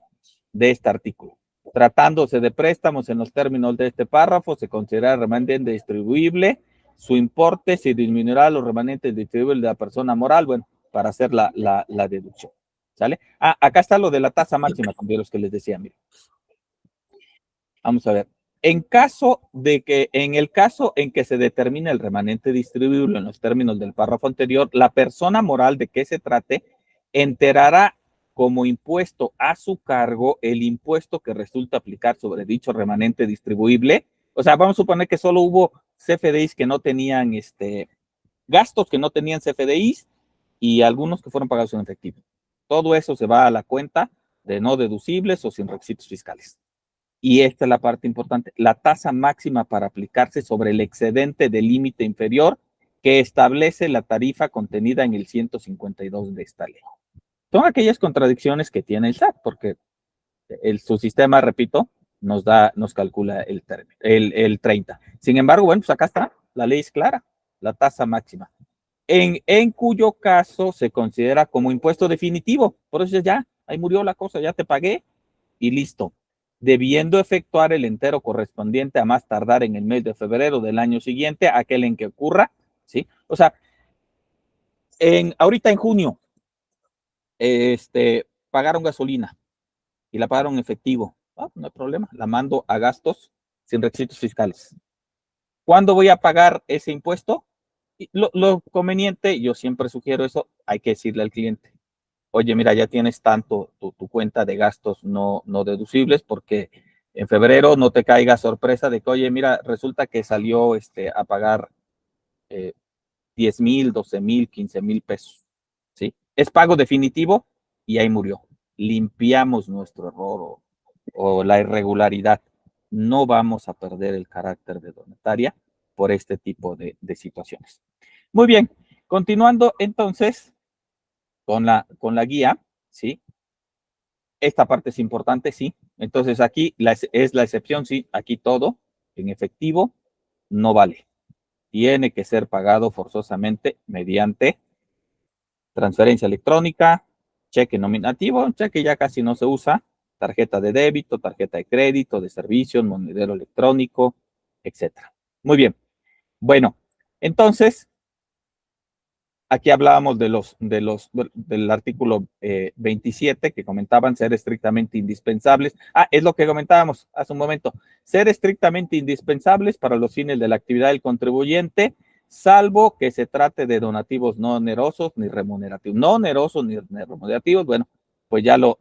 De este artículo. Tratándose de préstamos en los términos de este párrafo, se considera remanente distribuible. Su importe se disminuirá a los remanentes distribuibles de la persona moral, bueno, para hacer la deducción. ¿Sale? Ah, acá está lo de la tasa máxima, también los que les decía, mira. Vamos a ver. En el caso en que se determine el remanente distribuible en los términos del párrafo anterior, la persona moral de que se trate enterará como impuesto a su cargo el impuesto que resulta aplicar sobre dicho remanente distribuible. O sea, vamos a suponer que solo hubo CFDIs que no tenían gastos que no tenían CFDIs y algunos que fueron pagados en efectivo. Todo eso se va a la cuenta de no deducibles o sin requisitos fiscales. Y esta es la parte importante, la tasa máxima para aplicarse sobre el excedente del límite inferior que establece la tarifa contenida en el 152 de esta ley. Son aquellas contradicciones que tiene el SAT, porque su sistema, repito, nos calcula el 30. Sin embargo, bueno, pues acá está, la ley es clara, la tasa máxima. En cuyo caso se considera como impuesto definitivo, por eso ya, ahí murió la cosa, ya te pagué y listo, debiendo efectuar el entero correspondiente a más tardar en el mes de febrero del año siguiente, aquel en que ocurra, ¿sí? O sea, ahorita en junio, pagaron gasolina y la pagaron en efectivo, no hay problema, la mando a gastos sin requisitos fiscales. ¿Cuándo voy a pagar ese impuesto? Lo conveniente, yo siempre sugiero eso, hay que decirle al cliente, oye, mira, ya tienes tanto tu cuenta de gastos no deducibles, porque en febrero no te caiga sorpresa de que, oye, mira, resulta que salió a pagar 10,000, 12,000, 15,000 pesos, ¿sí? Es pago definitivo y ahí murió. Limpiamos nuestro error o la irregularidad. No vamos a perder el carácter de donataria por este tipo de situaciones. Muy bien, continuando entonces con la guía, ¿sí? Esta parte es importante, sí. Entonces aquí es la excepción, sí. Aquí todo en efectivo no vale. Tiene que ser pagado forzosamente mediante transferencia electrónica, cheque nominativo, cheque ya casi no se usa, tarjeta de débito, tarjeta de crédito, de servicios, monedero electrónico, etcétera. Muy bien. Bueno, entonces, aquí hablábamos del artículo 27 que comentaban ser estrictamente indispensables. Es lo que comentábamos hace un momento. Ser estrictamente indispensables para los fines de la actividad del contribuyente, salvo que se trate de donativos no onerosos ni remunerativos. No onerosos ni remunerativos, bueno, pues ya lo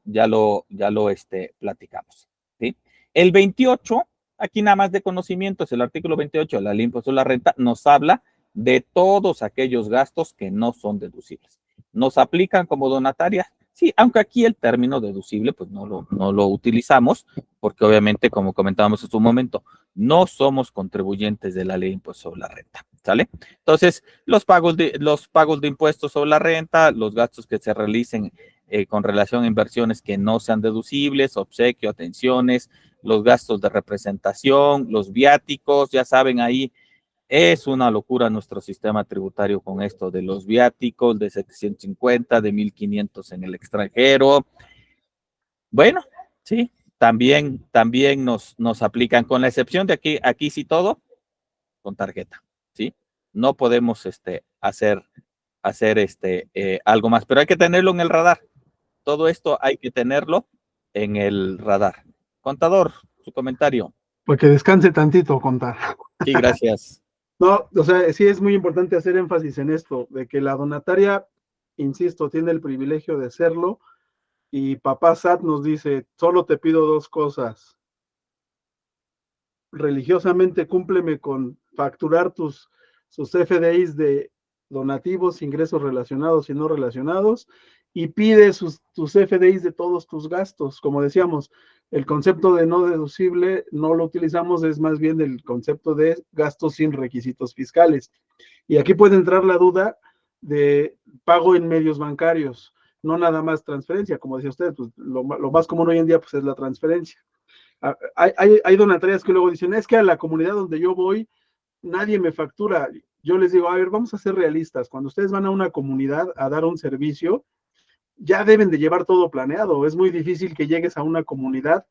platicamos, ¿sí? El 28, aquí nada más de conocimientos, el artículo 28 de la ley de impuesto a la renta nos habla de todos aquellos gastos que no son deducibles. ¿Nos aplican como donatarias? Sí, aunque aquí el término deducible pues no lo utilizamos, porque obviamente, como comentábamos en su momento, no somos contribuyentes de la ley de impuestos sobre la renta, ¿sale? Entonces, los pagos de impuestos sobre la renta, los gastos que se realicen con relación a inversiones que no sean deducibles, obsequio, atenciones, los gastos de representación, los viáticos, ya saben ahí. Es una locura nuestro sistema tributario con esto de los viáticos, de 750, de 1,500 en el extranjero. Bueno, sí, también nos aplican, con la excepción de aquí sí todo, con tarjeta, ¿sí? No podemos hacer algo más, pero hay que tenerlo en el radar. Todo esto hay que tenerlo en el radar. Contador, su comentario. Pues que descanse tantito, contar. Sí, gracias. No, o sea, sí es muy importante hacer énfasis en esto, de que la donataria, insisto, tiene el privilegio de serlo, y papá SAT nos dice, solo te pido dos cosas. Religiosamente cúmpleme con facturar sus FDIs de donativos, ingresos relacionados y no relacionados, y pide tus FDIs de todos tus gastos. Como decíamos, el concepto de no deducible no lo utilizamos, es más bien el concepto de gastos sin requisitos fiscales. Y aquí puede entrar la duda de pago en medios bancarios, no nada más transferencia, como decía usted, pues lo más común hoy en día pues es la transferencia. Hay donatarias que luego dicen, es que a la comunidad donde yo voy, nadie me factura. Yo les digo, a ver, vamos a ser realistas. Cuando ustedes van a una comunidad a dar un servicio, ya deben de llevar todo planeado. Es muy difícil que llegues a una comunidad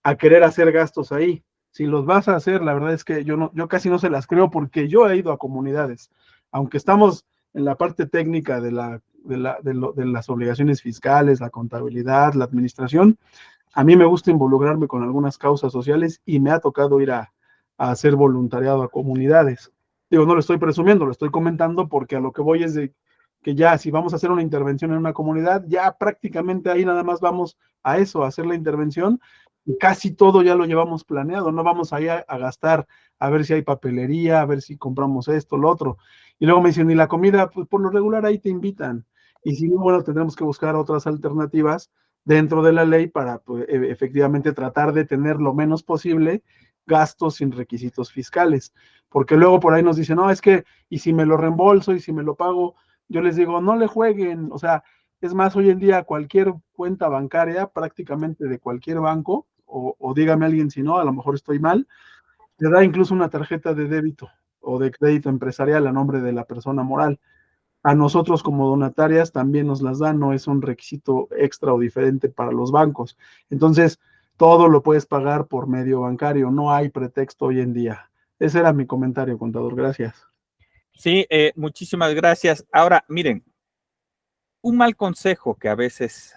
a querer hacer gastos ahí. Si los vas a hacer, la verdad es que yo casi no se las creo porque yo he ido a comunidades. Aunque estamos en la parte técnica de las obligaciones fiscales, la contabilidad, la administración, a mí me gusta involucrarme con algunas causas sociales y me ha tocado ir a hacer voluntariado a comunidades. Digo, no lo estoy presumiendo, lo estoy comentando porque a lo que voy es de que ya si vamos a hacer una intervención en una comunidad, ya prácticamente ahí nada más vamos a eso, a hacer la intervención, y casi todo ya lo llevamos planeado, no vamos ahí a gastar, a ver si hay papelería, a ver si compramos esto, lo otro. Y luego me dicen, y la comida, pues por lo regular ahí te invitan. Y si no, bueno, tendremos que buscar otras alternativas dentro de la ley para pues, efectivamente tratar de tener lo menos posible gastos sin requisitos fiscales. Porque luego por ahí nos dicen, no, es que, y si me lo reembolso y si me lo pago, yo les digo, no le jueguen, o sea, es más, hoy en día cualquier cuenta bancaria, prácticamente de cualquier banco, o dígame alguien si no, a lo mejor estoy mal, te da incluso una tarjeta de débito o de crédito empresarial a nombre de la persona moral. A nosotros como donatarias también nos las dan, no es un requisito extra o diferente para los bancos. Entonces, todo lo puedes pagar por medio bancario, no hay pretexto hoy en día. Ese era mi comentario, contador, gracias. Sí, muchísimas gracias. Ahora, miren, un mal consejo que a veces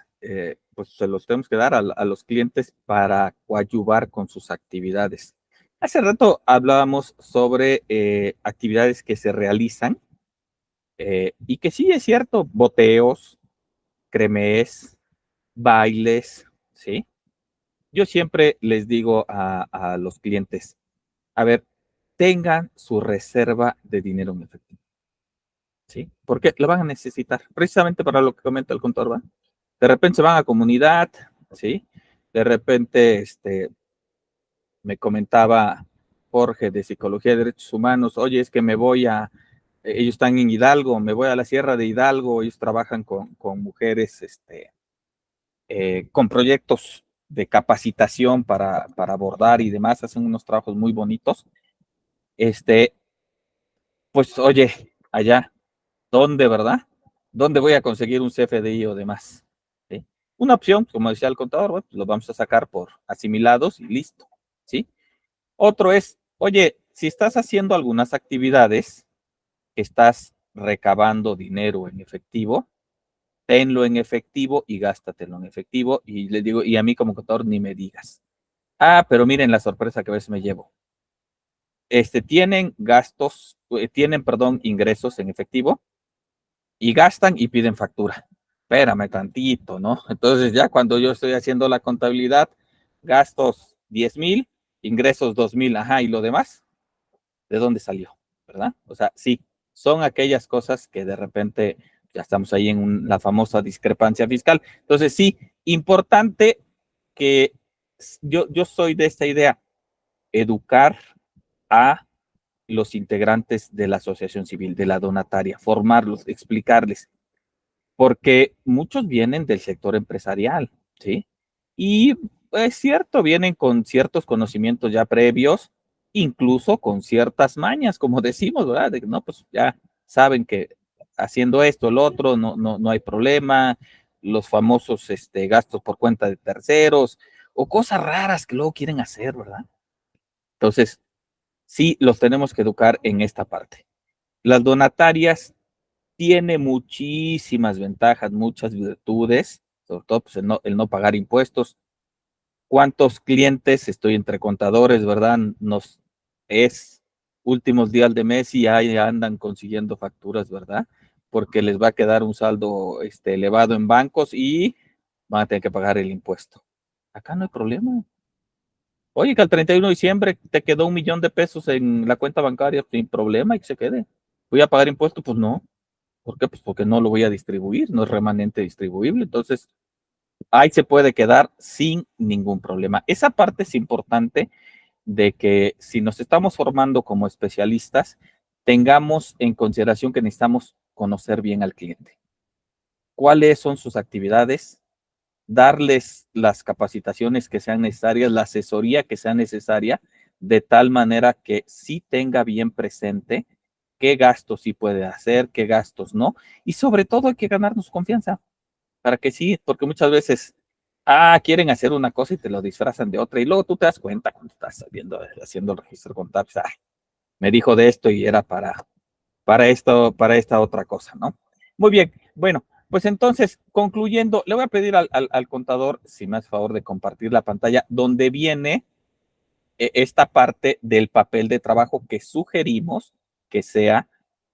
pues se los tenemos que dar a los clientes para coadyuvar con sus actividades. Hace rato hablábamos sobre actividades que se realizan y que sí es cierto, boteos, cremés, bailes, ¿sí? Yo siempre les digo a los clientes, a ver, tengan su reserva de dinero en efectivo, ¿sí? Porque lo van a necesitar, precisamente para lo que comenta el contador, ¿va? De repente se van a comunidad, ¿sí? De repente, me comentaba Jorge de Psicología de Derechos Humanos, oye, es que ellos están en Hidalgo, me voy a la Sierra de Hidalgo, ellos trabajan con mujeres, con proyectos de capacitación para abordar y demás, hacen unos trabajos muy bonitos. Pues oye, allá, ¿dónde, verdad? ¿Dónde voy a conseguir un CFDI o demás? ¿Sí? Una opción, como decía el contador, bueno, pues lo vamos a sacar por asimilados y listo, ¿sí? Otro es, oye, si estás haciendo algunas actividades, estás recabando dinero en efectivo, tenlo en efectivo y gástatelo en efectivo. Y les digo, y a mí como contador ni me digas. Ah, pero miren la sorpresa que a veces me llevo. Tienen ingresos en efectivo y gastan y piden factura. Espérame tantito, ¿no? Entonces ya cuando yo estoy haciendo la contabilidad, gastos 10,000, ingresos 2,000, ajá, y lo demás, ¿de dónde salió? ¿Verdad? O sea, sí, son aquellas cosas que de repente ya estamos ahí en la famosa discrepancia fiscal. Entonces, sí, importante que yo soy de esta idea, educar a los integrantes de la asociación civil, de la donataria, formarlos, explicarles, porque muchos vienen del sector empresarial, ¿sí? Y es cierto, vienen con ciertos conocimientos ya previos, incluso con ciertas mañas, como decimos, ¿verdad? De que no, pues ya saben que haciendo esto, lo otro, no hay problema, los famosos gastos por cuenta de terceros, o cosas raras que luego quieren hacer, ¿verdad? Entonces, sí los tenemos que educar en esta parte. Las donatarias tienen muchísimas ventajas, muchas virtudes, sobre todo pues, el no pagar impuestos. ¿Cuántos clientes, estoy entre contadores, verdad? Es últimos días de mes y ahí andan consiguiendo facturas, ¿verdad? Porque les va a quedar un saldo elevado en bancos y van a tener que pagar el impuesto. Acá no hay problema. Oye, que al 31 de diciembre te quedó 1,000,000 de pesos en la cuenta bancaria sin problema y que se quede. ¿Voy a pagar impuestos? Pues no. ¿Por qué? Pues porque no lo voy a distribuir, no es remanente distribuible, entonces ahí se puede quedar sin ningún problema. Esa parte es importante de que si nos estamos formando como especialistas, tengamos en consideración que necesitamos conocer bien al cliente. ¿Cuáles son sus actividades? Darles las capacitaciones que sean necesarias, la asesoría que sea necesaria, de tal manera que sí tenga bien presente qué gastos sí puede hacer, qué gastos no, y sobre todo hay que ganarnos confianza, para que sí, porque muchas veces, quieren hacer una cosa y te lo disfrazan de otra, y luego tú te das cuenta cuando estás haciendo el registro contable, me dijo de esto y era para esto, para esta otra cosa, ¿no? Muy bien, bueno, pues entonces, concluyendo, le voy a pedir al contador, si me hace favor de compartir la pantalla, donde viene esta parte del papel de trabajo que sugerimos que sea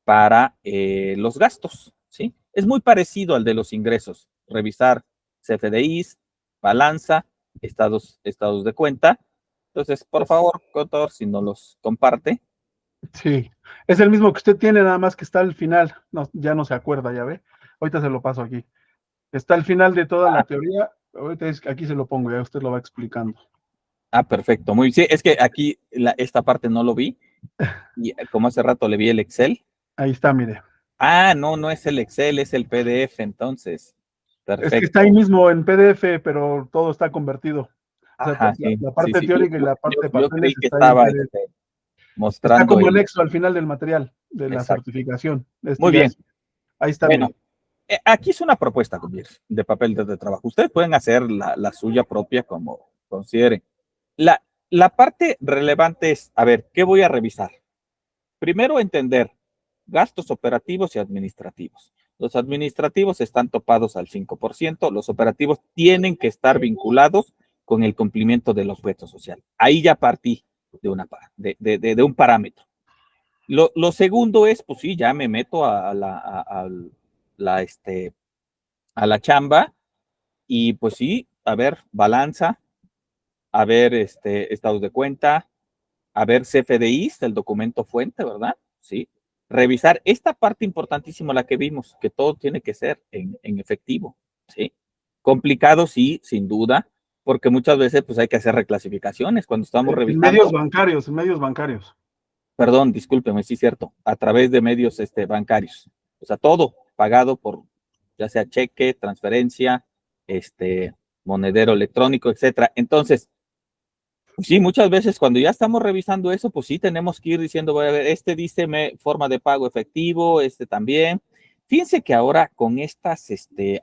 para los gastos, ¿sí? Es muy parecido al de los ingresos, revisar CFDIs, balanza, estados de cuenta. Entonces, por favor, contador, si nos los comparte. Sí, es el mismo que usted tiene, nada más que está al final. No, ya no se acuerda, ya ve. Ahorita se lo paso aquí. Está al final de toda la teoría. Ahorita aquí se lo pongo, ya usted lo va explicando. Perfecto. Muy bien. Sí, es que aquí esta parte no lo vi. Y como hace rato le vi el Excel. Ahí está, mire. No es el Excel, es el PDF, entonces. Es que Perfecto. está ahí mismo en PDF, pero todo está convertido. O sea, Ajá, sí. la parte Sí. teórica y la parte de Yo papeles creí que está ahí en estaba PDF. Está mostrando como el. anexo al final del material de la Exacto. certificación. Muy bien. Ahí está, Bueno, mire. aquí es una propuesta de papel de trabajo. Ustedes pueden hacer la suya propia como consideren. La parte relevante es, a ver, ¿qué voy a revisar? Primero, entender gastos operativos y administrativos. Los administrativos están topados al 5%, los operativos tienen que estar vinculados con el cumplimiento del objeto social. Ahí ya partí de un parámetro. Lo segundo es, pues sí, ya me meto a la chamba y pues sí, a ver, balanza, a ver, estados de cuenta, a ver CFDIs, el documento fuente, ¿verdad? Sí. Revisar esta parte importantísima, la que vimos, que todo tiene que ser en efectivo, ¿sí? Complicado, sí, sin duda, porque muchas veces pues hay que hacer reclasificaciones cuando estamos En revisando. medios bancarios. Perdón, discúlpeme, sí es cierto, a través de medios bancarios. O sea, todo pagado por ya sea cheque, transferencia, monedero electrónico, etcétera. Entonces, pues sí, muchas veces cuando ya estamos revisando eso, pues sí tenemos que ir diciendo, voy a ver, dice forma de pago efectivo, también. Fíjense que ahora con estas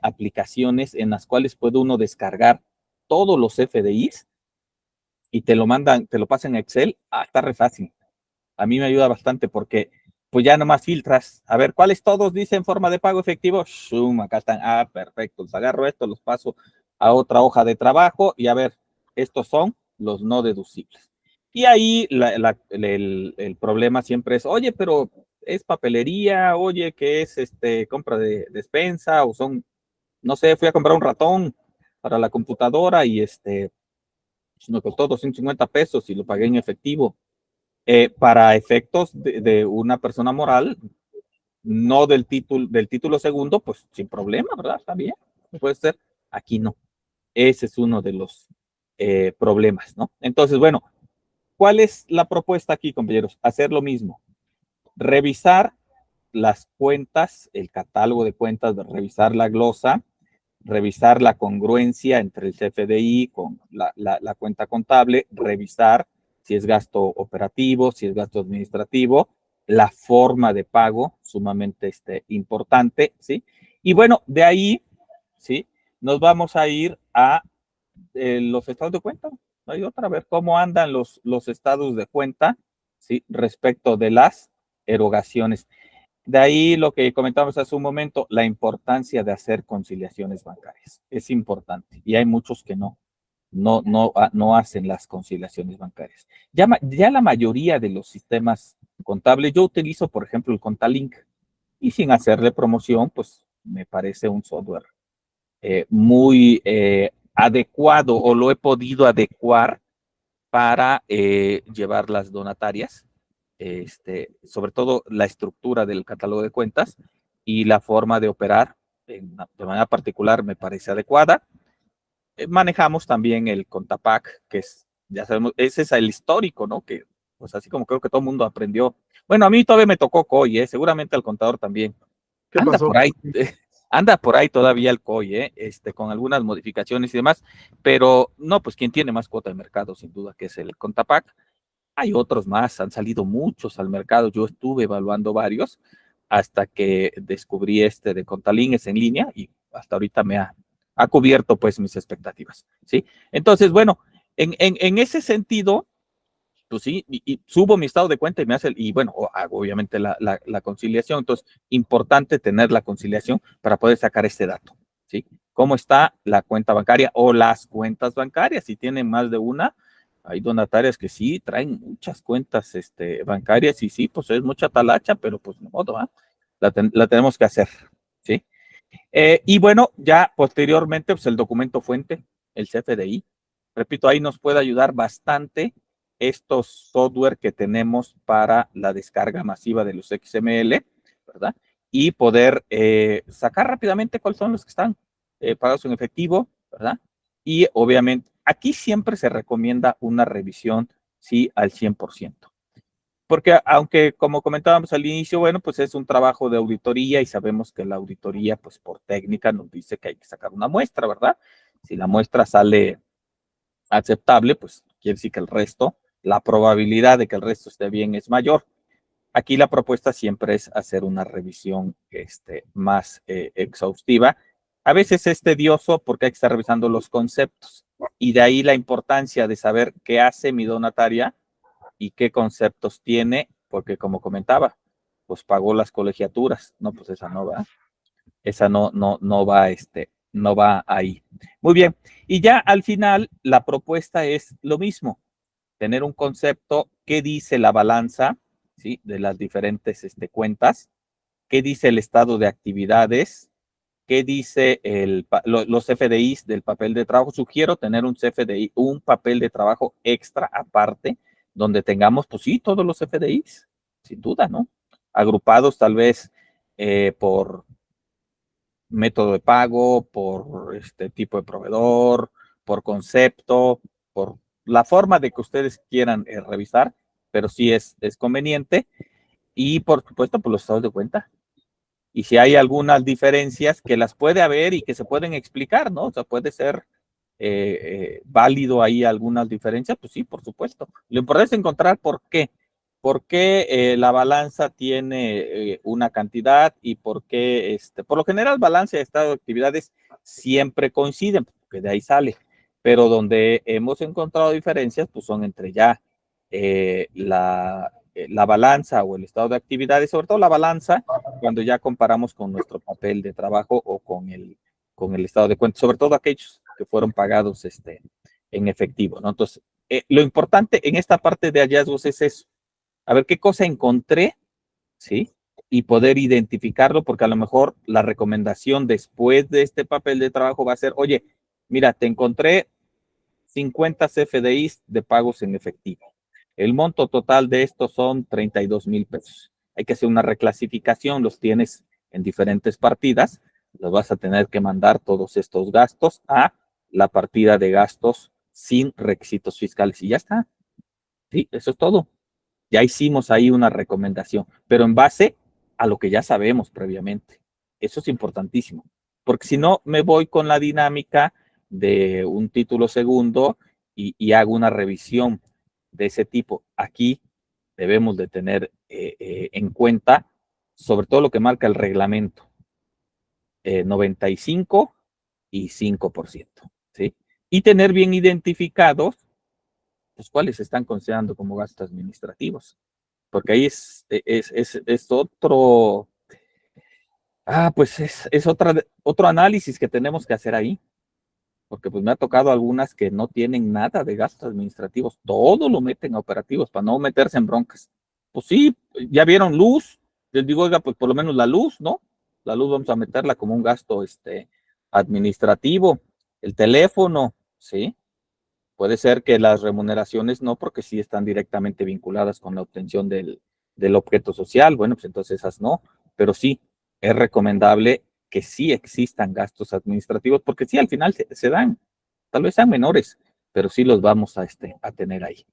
aplicaciones en las cuales puede uno descargar todos los FDIs y te lo mandan, te lo pasan a Excel, está re fácil. A mí me ayuda bastante porque pues ya nomás filtras, a ver, ¿cuáles todos dicen forma de pago efectivo? Shum, acá están, perfecto, los agarro esto, los paso a otra hoja de trabajo y a ver, estos son los no deducibles. Y ahí el problema siempre es, oye, pero es papelería, oye, que es compra de despensa o son, no sé, fui a comprar un ratón para la computadora y me costó 250 pesos y lo pagué en efectivo. Para efectos de una persona moral, no del título segundo, pues sin problema, ¿verdad? Está bien, puede ser. Aquí no. Ese es uno de los problemas, ¿no? Entonces, bueno, ¿cuál es la propuesta aquí, compañeros? Hacer lo mismo. Revisar las cuentas, el catálogo de cuentas, revisar la glosa, revisar la congruencia entre el CFDI con la cuenta contable, revisar si es gasto operativo, si es gasto administrativo, la forma de pago, sumamente importante, ¿sí? Y bueno, de ahí, ¿sí? Nos vamos a ir a los estados de cuenta. Hay otra vez cómo andan los estados de cuenta, ¿sí? Respecto de las erogaciones. De ahí lo que comentamos hace un momento, la importancia de hacer conciliaciones bancarias. Es importante y hay muchos que no hacen las conciliaciones bancarias. Ya la mayoría de los sistemas contables, yo utilizo, por ejemplo, el Contalink y sin hacerle promoción, pues me parece un software muy adecuado o lo he podido adecuar para llevar las donatarias, sobre todo la estructura del catálogo de cuentas, y la forma de operar de manera particular me parece adecuada. Manejamos también el Contapac, que es, ya sabemos, ese es el histórico, ¿no? Que, pues así como creo que todo el mundo aprendió. Bueno, a mí todavía me tocó COI, seguramente al contador también. ¿Qué Anda pasó? por ahí, anda por ahí todavía el COI, con algunas modificaciones y demás, pero no, pues quien tiene más cuota de mercado, sin duda, que es el Contapac. Hay otros más, han salido muchos al mercado. Yo estuve evaluando varios hasta que descubrí este de Contalines en línea y hasta ahorita me ha cubierto pues mis expectativas, ¿sí? Entonces, bueno, en ese sentido, pues sí, y subo mi estado de cuenta y me hace, y bueno, hago obviamente la conciliación. Entonces, importante tener la conciliación para poder sacar este dato, ¿sí? ¿Cómo está la cuenta bancaria o las cuentas bancarias? Si tienen más de una, hay donatarias que sí traen muchas cuentas bancarias y sí, pues es mucha talacha, pero pues de modo, ¿eh? La tenemos que hacer, ¿sí? Y bueno, ya posteriormente, pues el documento fuente, el CFDI, repito, ahí nos puede ayudar bastante estos software que tenemos para la descarga masiva de los XML, ¿verdad? Y poder sacar rápidamente cuáles son los que están pagados en efectivo, ¿verdad? Y obviamente, aquí siempre se recomienda una revisión, sí, al 100%. Porque aunque, como comentábamos al inicio, bueno, pues es un trabajo de auditoría y sabemos que la auditoría, pues por técnica nos dice que hay que sacar una muestra, ¿verdad? Si la muestra sale aceptable, pues quiere decir que el resto, la probabilidad de que el resto esté bien es mayor. Aquí la propuesta siempre es hacer una revisión más exhaustiva. A veces es tedioso porque hay que estar revisando los conceptos y de ahí la importancia de saber qué hace mi donataria y qué conceptos tiene, porque como comentaba, pues pagó las colegiaturas, no, pues esa no va, esa no va, no va ahí. Muy bien, y ya al final la propuesta es lo mismo, tener un concepto, qué dice la balanza, ¿sí? De las diferentes cuentas, qué dice el estado de actividades, qué dice los CFDIs del papel de trabajo. Sugiero tener un CFDI, un papel de trabajo extra aparte, donde tengamos, pues sí, todos los CFDIs, sin duda, ¿no? Agrupados tal vez por método de pago, por este tipo de proveedor, por concepto, por la forma de que ustedes quieran revisar, pero sí es conveniente. Y por supuesto, por los estados de cuenta. Y si hay algunas diferencias que las puede haber y que se pueden explicar, ¿no? O sea, puede ser válido ahí algunas diferencias, pues sí, por supuesto. Lo importante es encontrar por qué. ¿Por qué la balanza tiene una cantidad y por qué, por lo general, balanza de estado de actividades siempre coinciden, porque de ahí sale, pero donde hemos encontrado diferencias, pues son entre ya la balanza o el estado de actividades, sobre todo la balanza, cuando ya comparamos con nuestro papel de trabajo o con el estado de cuenta, sobre todo aquellos que fueron pagados en efectivo, ¿no? Entonces, lo importante en esta parte de hallazgos es eso, a ver qué cosa encontré, ¿sí? Y poder identificarlo, porque a lo mejor la recomendación después de este papel de trabajo va a ser, oye, mira, te encontré 50 CFDIs de pagos en efectivo. El monto total de estos son 32,000 pesos. Hay que hacer una reclasificación, los tienes en diferentes partidas, los vas a tener que mandar todos estos gastos a la partida de gastos sin requisitos fiscales y ya está. Sí, eso es todo. Ya hicimos ahí una recomendación, pero en base a lo que ya sabemos previamente. Eso es importantísimo, porque si no me voy con la dinámica de un título segundo y hago una revisión de ese tipo. Aquí debemos de tener en cuenta sobre todo lo que marca el reglamento, 95 y 5%, ¿sí? Y tener bien identificados pues cuáles se están considerando como gastos administrativos, porque ahí es otro, pues es otro análisis que tenemos que hacer ahí, porque pues me ha tocado algunas que no tienen nada de gastos administrativos, todo lo meten a operativos para no meterse en broncas. Pues sí, ya vieron luz, les digo, oiga, pues por lo menos la luz, ¿no? La luz vamos a meterla como un gasto administrativo, el teléfono, ¿sí? Puede ser que las remuneraciones no, porque sí están directamente vinculadas con la obtención del objeto social. Bueno, pues entonces esas no, pero sí, es recomendable que sí existan gastos administrativos, porque sí, al final se dan, tal vez sean menores, pero sí los vamos a tener ahí.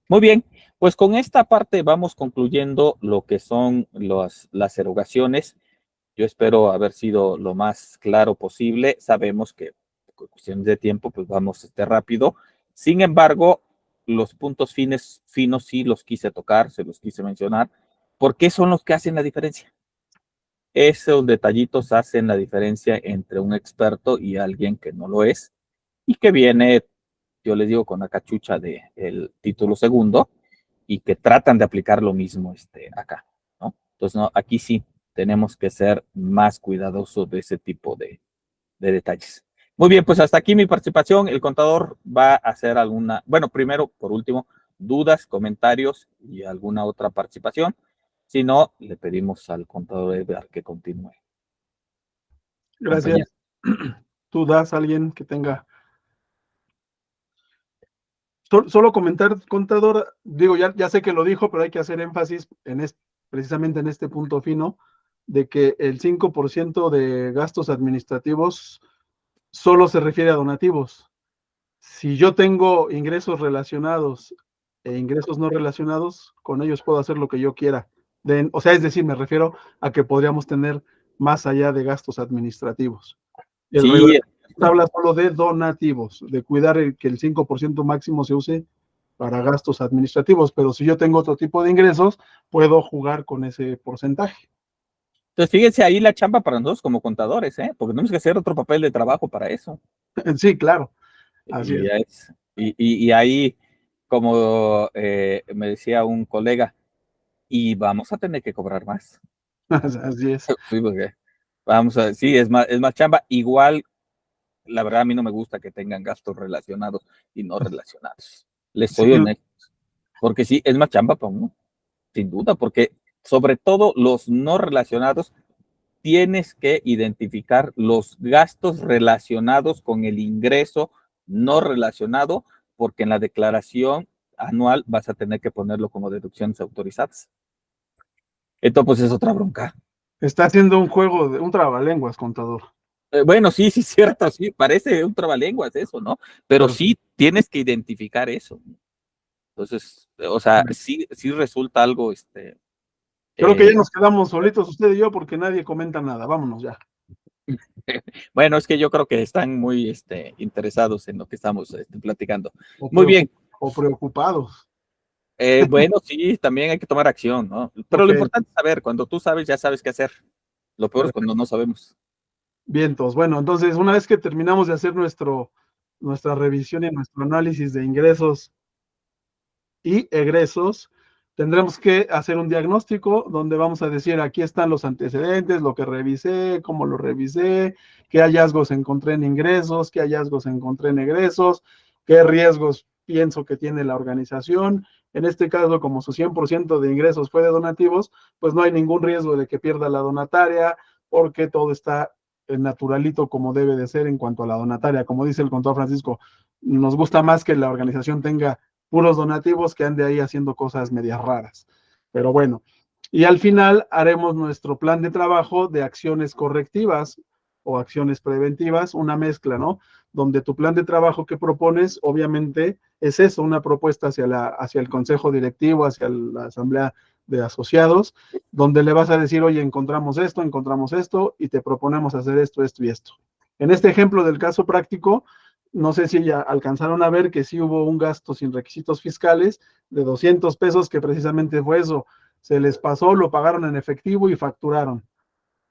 Muy bien, pues con esta parte vamos concluyendo lo que son las erogaciones. Yo espero haber sido lo más claro posible. Sabemos que por cuestiones de tiempo, pues vamos rápido. Sin embargo, los puntos finos sí los quise tocar, se los quise mencionar, porque son los que hacen la diferencia. Esos detallitos hacen la diferencia entre un experto y alguien que no lo es y que viene, yo les digo, con la cachucha del título segundo y que tratan de aplicar lo mismo acá, ¿no? Entonces, no, aquí sí tenemos que ser más cuidadosos de ese tipo de detalles. Muy bien, pues hasta aquí mi participación. El contador va a hacer alguna, bueno, primero, por último, dudas, comentarios y alguna otra participación. Si no, le pedimos al contador Edgar que continúe. Gracias. ¿Tú das a alguien que tenga? Solo comentar, contador, digo, ya sé que lo dijo, pero hay que hacer énfasis precisamente en este punto fino, de que el 5% de gastos administrativos solo se refiere a donativos. Si yo tengo ingresos relacionados e ingresos no relacionados, con ellos puedo hacer lo que yo quiera. O sea, es decir, me refiero a que podríamos tener más allá de gastos administrativos. El Sí, reglamento habla solo de donativos, de cuidar que el 5% máximo se use para gastos administrativos, pero si yo tengo otro tipo de ingresos, puedo jugar con ese porcentaje. entonces fíjense ahí la chamba para nosotros como contadores, porque tenemos que hacer otro papel de trabajo para eso. Sí, claro. Así es. Y ahí, como me decía un colega, y vamos a tener que cobrar más. Así es. Sí, porque sí, es más chamba. Igual, la verdad, a mí no me gusta que tengan gastos relacionados y no relacionados. Les soy honesto. Porque sí, es más chamba para uno, sin duda, porque sobre todo los no relacionados, tienes que identificar los gastos relacionados con el ingreso no relacionado, porque en la declaración anual vas a tener que ponerlo como deducciones autorizadas. Esto pues es otra bronca. Está haciendo un juego de un trabalenguas, contador. Bueno, sí, cierto, sí, parece un trabalenguas eso, ¿no? Pero sí tienes que identificar eso. Entonces, o sea, sí resulta algo, Creo que ya nos quedamos solitos usted y yo porque nadie comenta nada. Vámonos ya. Bueno, es que yo creo que están muy interesados en lo que estamos platicando. Muy bien. O preocupados. Bueno, sí, también hay que tomar acción, ¿no? Pero lo importante es saber, cuando tú sabes, ya sabes qué hacer. Lo peor es cuando no sabemos. Vientos. Bueno, entonces, una vez que terminamos de hacer nuestra revisión y nuestro análisis de ingresos y egresos, tendremos que hacer un diagnóstico donde vamos a decir, aquí están los antecedentes, lo que revisé, cómo lo revisé, qué hallazgos encontré en ingresos, qué hallazgos encontré en egresos, qué riesgos pienso que tiene la organización. En este caso, como su 100% de ingresos fue de donativos, pues no hay ningún riesgo de que pierda la donataria, porque todo está naturalito como debe de ser en cuanto a la donataria. Como dice el contador Francisco, nos gusta más que la organización tenga puros donativos que ande ahí haciendo cosas medias raras. Pero bueno, y al final haremos nuestro plan de trabajo de acciones correctivas o acciones preventivas, una mezcla, ¿no? Donde tu plan de trabajo que propones, obviamente, es eso, una propuesta hacia el consejo directivo, hacia la asamblea de asociados, donde le vas a decir, oye, encontramos esto, y te proponemos hacer esto, esto y esto. En este ejemplo del caso práctico, no sé si ya alcanzaron a ver que sí hubo un gasto sin requisitos fiscales de 200 pesos, que precisamente fue eso. Se les pasó, lo pagaron en efectivo y facturaron.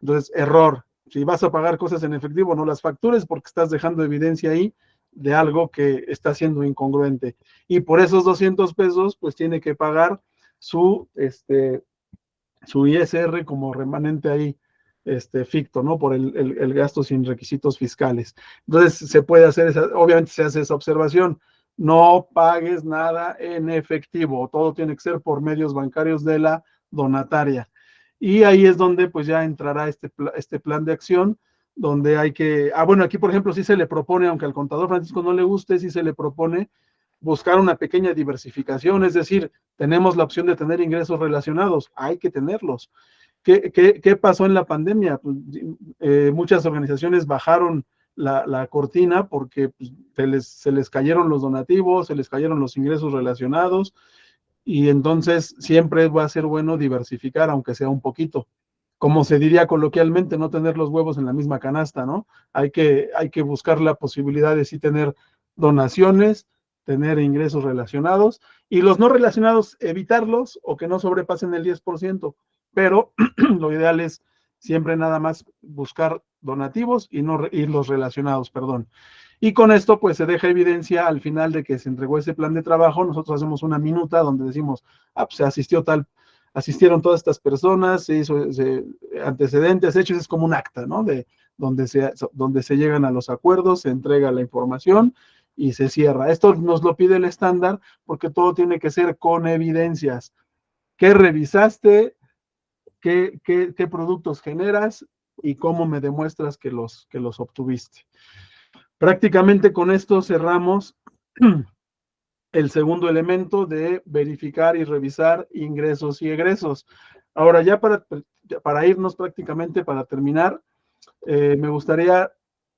Entonces, error. Si vas a pagar cosas en efectivo, no las factures porque estás dejando evidencia ahí de algo que está siendo incongruente. Y por esos 200 pesos, pues tiene que pagar su ISR como remanente ahí, ficto, ¿no? Por el gasto sin requisitos fiscales. Entonces, se puede hacer obviamente se hace esa observación, no pagues nada en efectivo, todo tiene que ser por medios bancarios de la donataria. Y ahí es donde pues ya entrará este plan de acción, donde hay que, bueno, aquí por ejemplo sí se le propone, aunque al contador Francisco no le guste, sí se le propone buscar una pequeña diversificación, es decir, tenemos la opción de tener ingresos relacionados, hay que tenerlos. ¿Qué pasó en la pandemia? Pues, muchas organizaciones bajaron la cortina porque pues, se les cayeron los donativos, se les cayeron los ingresos relacionados, y entonces siempre va a ser bueno diversificar, aunque sea un poquito. Como se diría coloquialmente, no tener los huevos en la misma canasta, ¿no? Hay que buscar la posibilidad de sí tener donaciones, tener ingresos relacionados, y los no relacionados evitarlos o que no sobrepasen el 10%, pero lo ideal es siempre nada más buscar donativos y los relacionados, perdón. Y con esto, pues se deja evidencia al final de que se entregó ese plan de trabajo. Nosotros hacemos una minuta donde decimos, pues asistieron todas estas personas, se hizo antecedentes, hechos, es como un acta, ¿no? Donde se llegan a los acuerdos, se entrega la información y se cierra. Esto nos lo pide el estándar porque todo tiene que ser con evidencias. ¿Qué revisaste? ¿Qué productos generas? ¿Y cómo me demuestras que los obtuviste? Prácticamente con esto cerramos el segundo elemento de verificar y revisar ingresos y egresos. Ahora, ya para irnos prácticamente, para terminar, me gustaría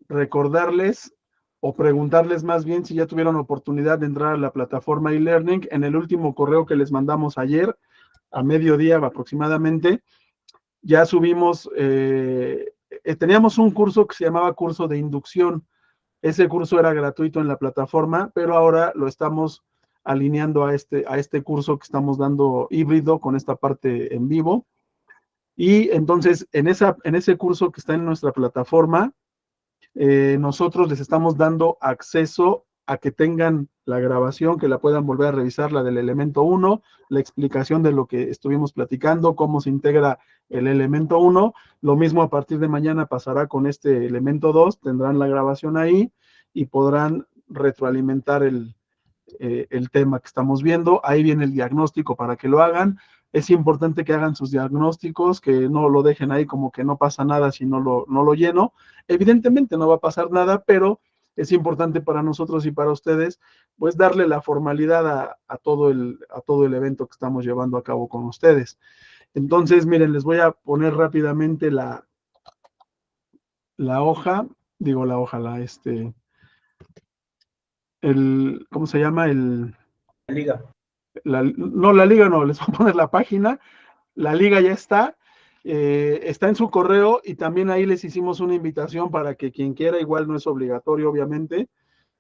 recordarles o preguntarles más bien si ya tuvieron oportunidad de entrar a la plataforma eLearning. En el último correo que les mandamos ayer, a mediodía aproximadamente, ya subimos, teníamos un curso que se llamaba curso de inducción. Ese curso era gratuito en la plataforma, pero ahora lo estamos alineando a este curso que estamos dando híbrido con esta parte en vivo. Y entonces, en ese curso que está en nuestra plataforma, nosotros les estamos dando acceso a que tengan la grabación, que la puedan volver a revisar, la del elemento 1, la explicación de lo que estuvimos platicando, cómo se integra el elemento 1. Lo mismo a partir de mañana pasará con este elemento 2, tendrán la grabación ahí y podrán retroalimentar el tema que estamos viendo. Ahí viene el diagnóstico para que lo hagan. Es importante que hagan sus diagnósticos, que no lo dejen ahí como que no pasa nada si no lo lleno. Evidentemente no va a pasar nada, pero es importante para nosotros y para ustedes, pues darle la formalidad a todo el evento que estamos llevando a cabo con ustedes. Entonces, miren, les voy a poner rápidamente la hoja, ¿cómo se llama? La liga. La liga no, les voy a poner la página. La liga ya está en su correo, y también ahí les hicimos una invitación para que quien quiera, igual no es obligatorio, obviamente,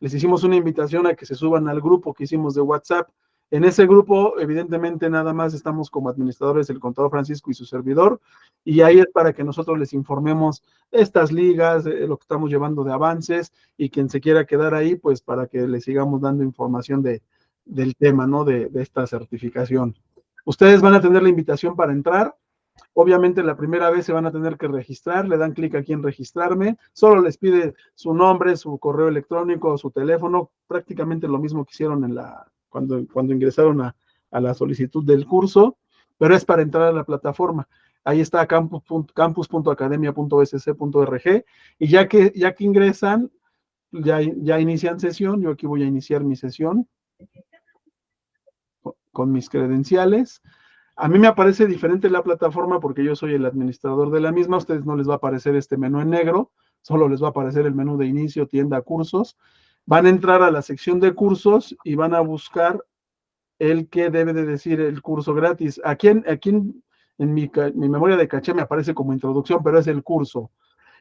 les hicimos una invitación a que se suban al grupo que hicimos de WhatsApp. En ese grupo, evidentemente, nada más estamos como administradores el contador Francisco y su servidor, y ahí es para que nosotros les informemos de estas ligas, de lo que estamos llevando de avances, y quien se quiera quedar ahí, pues para que le sigamos dando información del tema, ¿no? De esta certificación. Ustedes van a tener la invitación para entrar. Obviamente la primera vez se van a tener que registrar, le dan clic aquí en registrarme, solo les pide su nombre, su correo electrónico, su teléfono, prácticamente lo mismo que hicieron cuando ingresaron a la solicitud del curso, pero es para entrar a la plataforma. Ahí está campus.academia.sc.org, y ya que ingresan, ya inician sesión. Yo aquí voy a iniciar mi sesión con mis credenciales. A mí me aparece diferente la plataforma porque yo soy el administrador de la misma. A ustedes no les va a aparecer este menú en negro, solo les va a aparecer el menú de inicio, tienda, cursos. Van a entrar a la sección de cursos y van a buscar el que debe de decir el curso gratis. Aquí en mi memoria de caché me aparece como introducción, pero es el curso.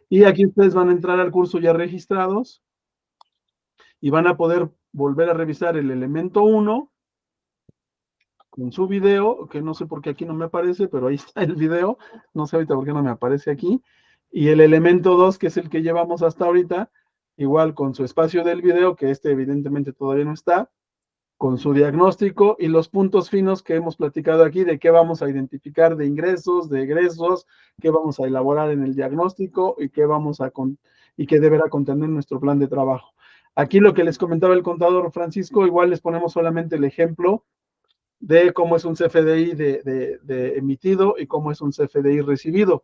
Y aquí ustedes van a entrar al curso ya registrados y van a poder volver a revisar el elemento 1 con su video, que no sé por qué aquí no me aparece, pero ahí está el video. No sé ahorita por qué no me aparece aquí. Y el elemento 2, que es el que llevamos hasta ahorita, igual con su espacio del video, que evidentemente todavía no está, con su diagnóstico y los puntos finos que hemos platicado aquí de qué vamos a identificar de ingresos, de egresos, qué vamos a elaborar en el diagnóstico y qué deberá contener nuestro plan de trabajo. Aquí lo que les comentaba el contador Francisco, igual les ponemos solamente el ejemplo de cómo es un CFDI de emitido y cómo es un CFDI recibido.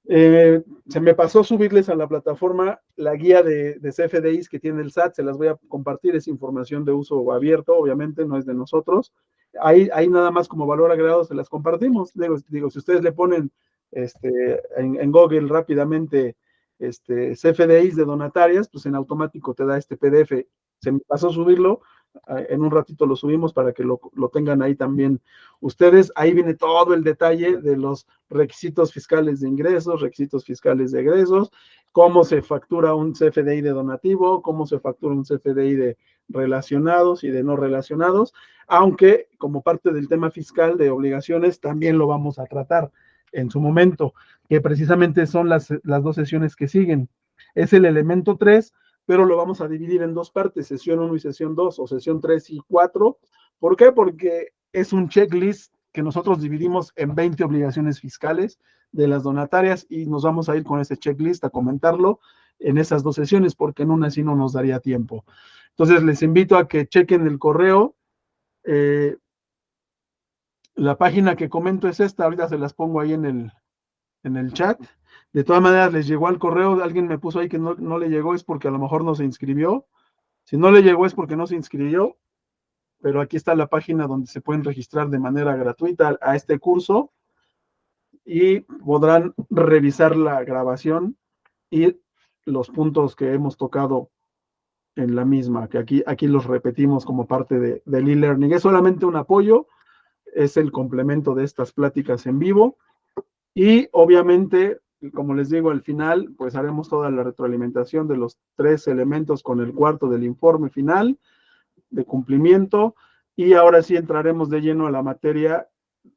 Se me pasó subirles a la plataforma la guía de CFDIs que tiene el SAT, se las voy a compartir, es información de uso abierto, obviamente no es de nosotros, Ahí nada más como valor agregado se las compartimos. Digo, si ustedes le ponen en Google rápidamente CFDIs de donatarias, pues en automático te da este PDF. Se me pasó subirlo, en un ratito lo subimos para que lo tengan ahí también ustedes. Ahí viene todo el detalle de los requisitos fiscales de ingresos, requisitos fiscales de egresos, cómo se factura un CFDI de donativo, cómo se factura un CFDI de relacionados y de no relacionados, aunque como parte del tema fiscal de obligaciones también lo vamos a tratar en su momento, que precisamente son las dos sesiones que siguen. Es el elemento 3, pero lo vamos a dividir en dos partes, sesión 1 y sesión 2, o sesión 3 y 4. ¿Por qué? Porque es un checklist que nosotros dividimos en 20 obligaciones fiscales de las donatarias y nos vamos a ir con ese checklist a comentarlo en esas dos sesiones, porque en una sí no nos daría tiempo. Entonces les invito a que chequen el correo. La página que comento es esta, ahorita se las pongo ahí en el chat. De todas maneras, les llegó al correo, alguien me puso ahí que no le llegó, es porque a lo mejor no se inscribió. Si no le llegó es porque no se inscribió, pero aquí está la página donde se pueden registrar de manera gratuita a este curso y podrán revisar la grabación y los puntos que hemos tocado en la misma, que aquí los repetimos como parte del e-learning. Es solamente un apoyo, es el complemento de estas pláticas en vivo y obviamente, como les digo, al final, pues haremos toda la retroalimentación de los 3 elementos con el cuarto del informe final de cumplimiento y ahora sí entraremos de lleno a la materia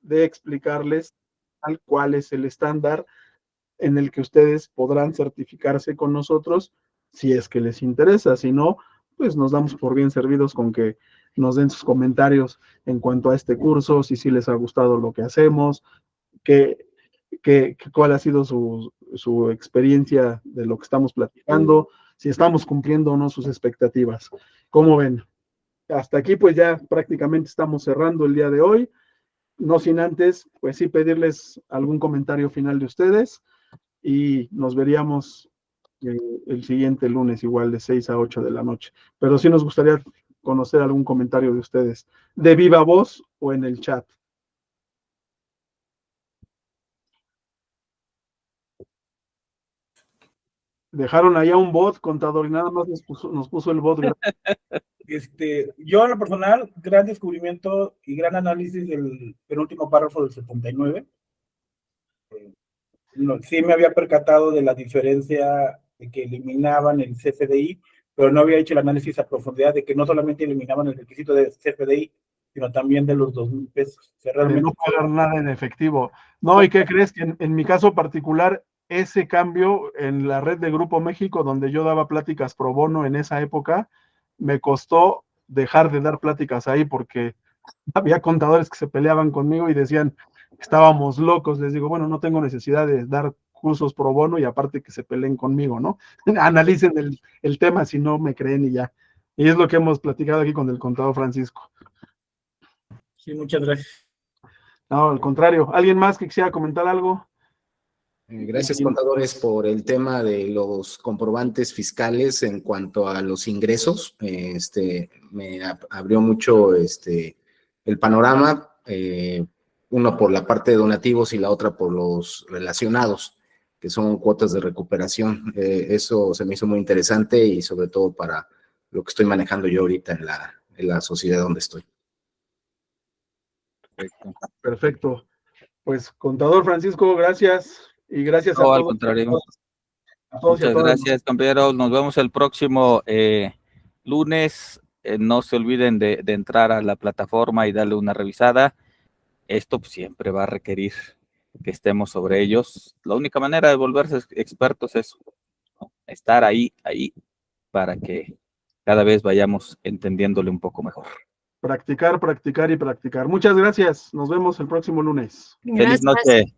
de explicarles cuál es el estándar en el que ustedes podrán certificarse con nosotros si es que les interesa. Si no, pues nos damos por bien servidos con que nos den sus comentarios en cuanto a este curso, si les ha gustado lo que hacemos, cuál ha sido su experiencia de lo que estamos platicando, si estamos cumpliendo o no sus expectativas. ¿Cómo ven? Hasta aquí pues ya prácticamente estamos cerrando el día de hoy. No sin antes, pues sí pedirles algún comentario final de ustedes y nos veríamos el siguiente lunes igual de 6 a 8 de la noche. Pero sí nos gustaría conocer algún comentario de ustedes, de viva voz o en el chat. Dejaron allá un bot, contador, y nada más nos puso el bot. Yo en lo personal, gran descubrimiento y gran análisis del penúltimo párrafo del 79. Sí me había percatado de la diferencia de que eliminaban el CFDI, pero no había hecho el análisis a profundidad de que no solamente eliminaban el requisito de CFDI, sino también de los 2,000 pesos. O sea, realmente de no pagar nada en efectivo. No, ¿y qué crees? Que en mi caso particular, ese cambio en la red de Grupo México, donde yo daba pláticas pro bono en esa época, me costó dejar de dar pláticas ahí porque había contadores que se peleaban conmigo y decían que estábamos locos. Les digo, bueno, no tengo necesidad de dar cursos pro bono y aparte que se peleen conmigo, ¿no? Analicen el tema si no me creen y ya. Y es lo que hemos platicado aquí con el contador Francisco. Sí, muchas gracias. No, al contrario. ¿Alguien más que quisiera comentar algo? Gracias, contadores, por el tema de los comprobantes fiscales en cuanto a los ingresos. Me abrió mucho el panorama, uno por la parte de donativos y la otra por los relacionados, que son cuotas de recuperación. Eso se me hizo muy interesante y sobre todo para lo que estoy manejando yo ahorita en la sociedad donde estoy. Perfecto. Pues, contador Francisco, gracias. Y gracias a todos. Al contrario. Muchas gracias, compañeros. Nos vemos el próximo lunes. No se olviden de entrar a la plataforma y darle una revisada. Esto pues, siempre va a requerir que estemos sobre ellos. La única manera de volverse expertos es, ¿no?, estar ahí, para que cada vez vayamos entendiéndole un poco mejor. Practicar, practicar y practicar. Muchas gracias. Nos vemos el próximo lunes. Feliz noche.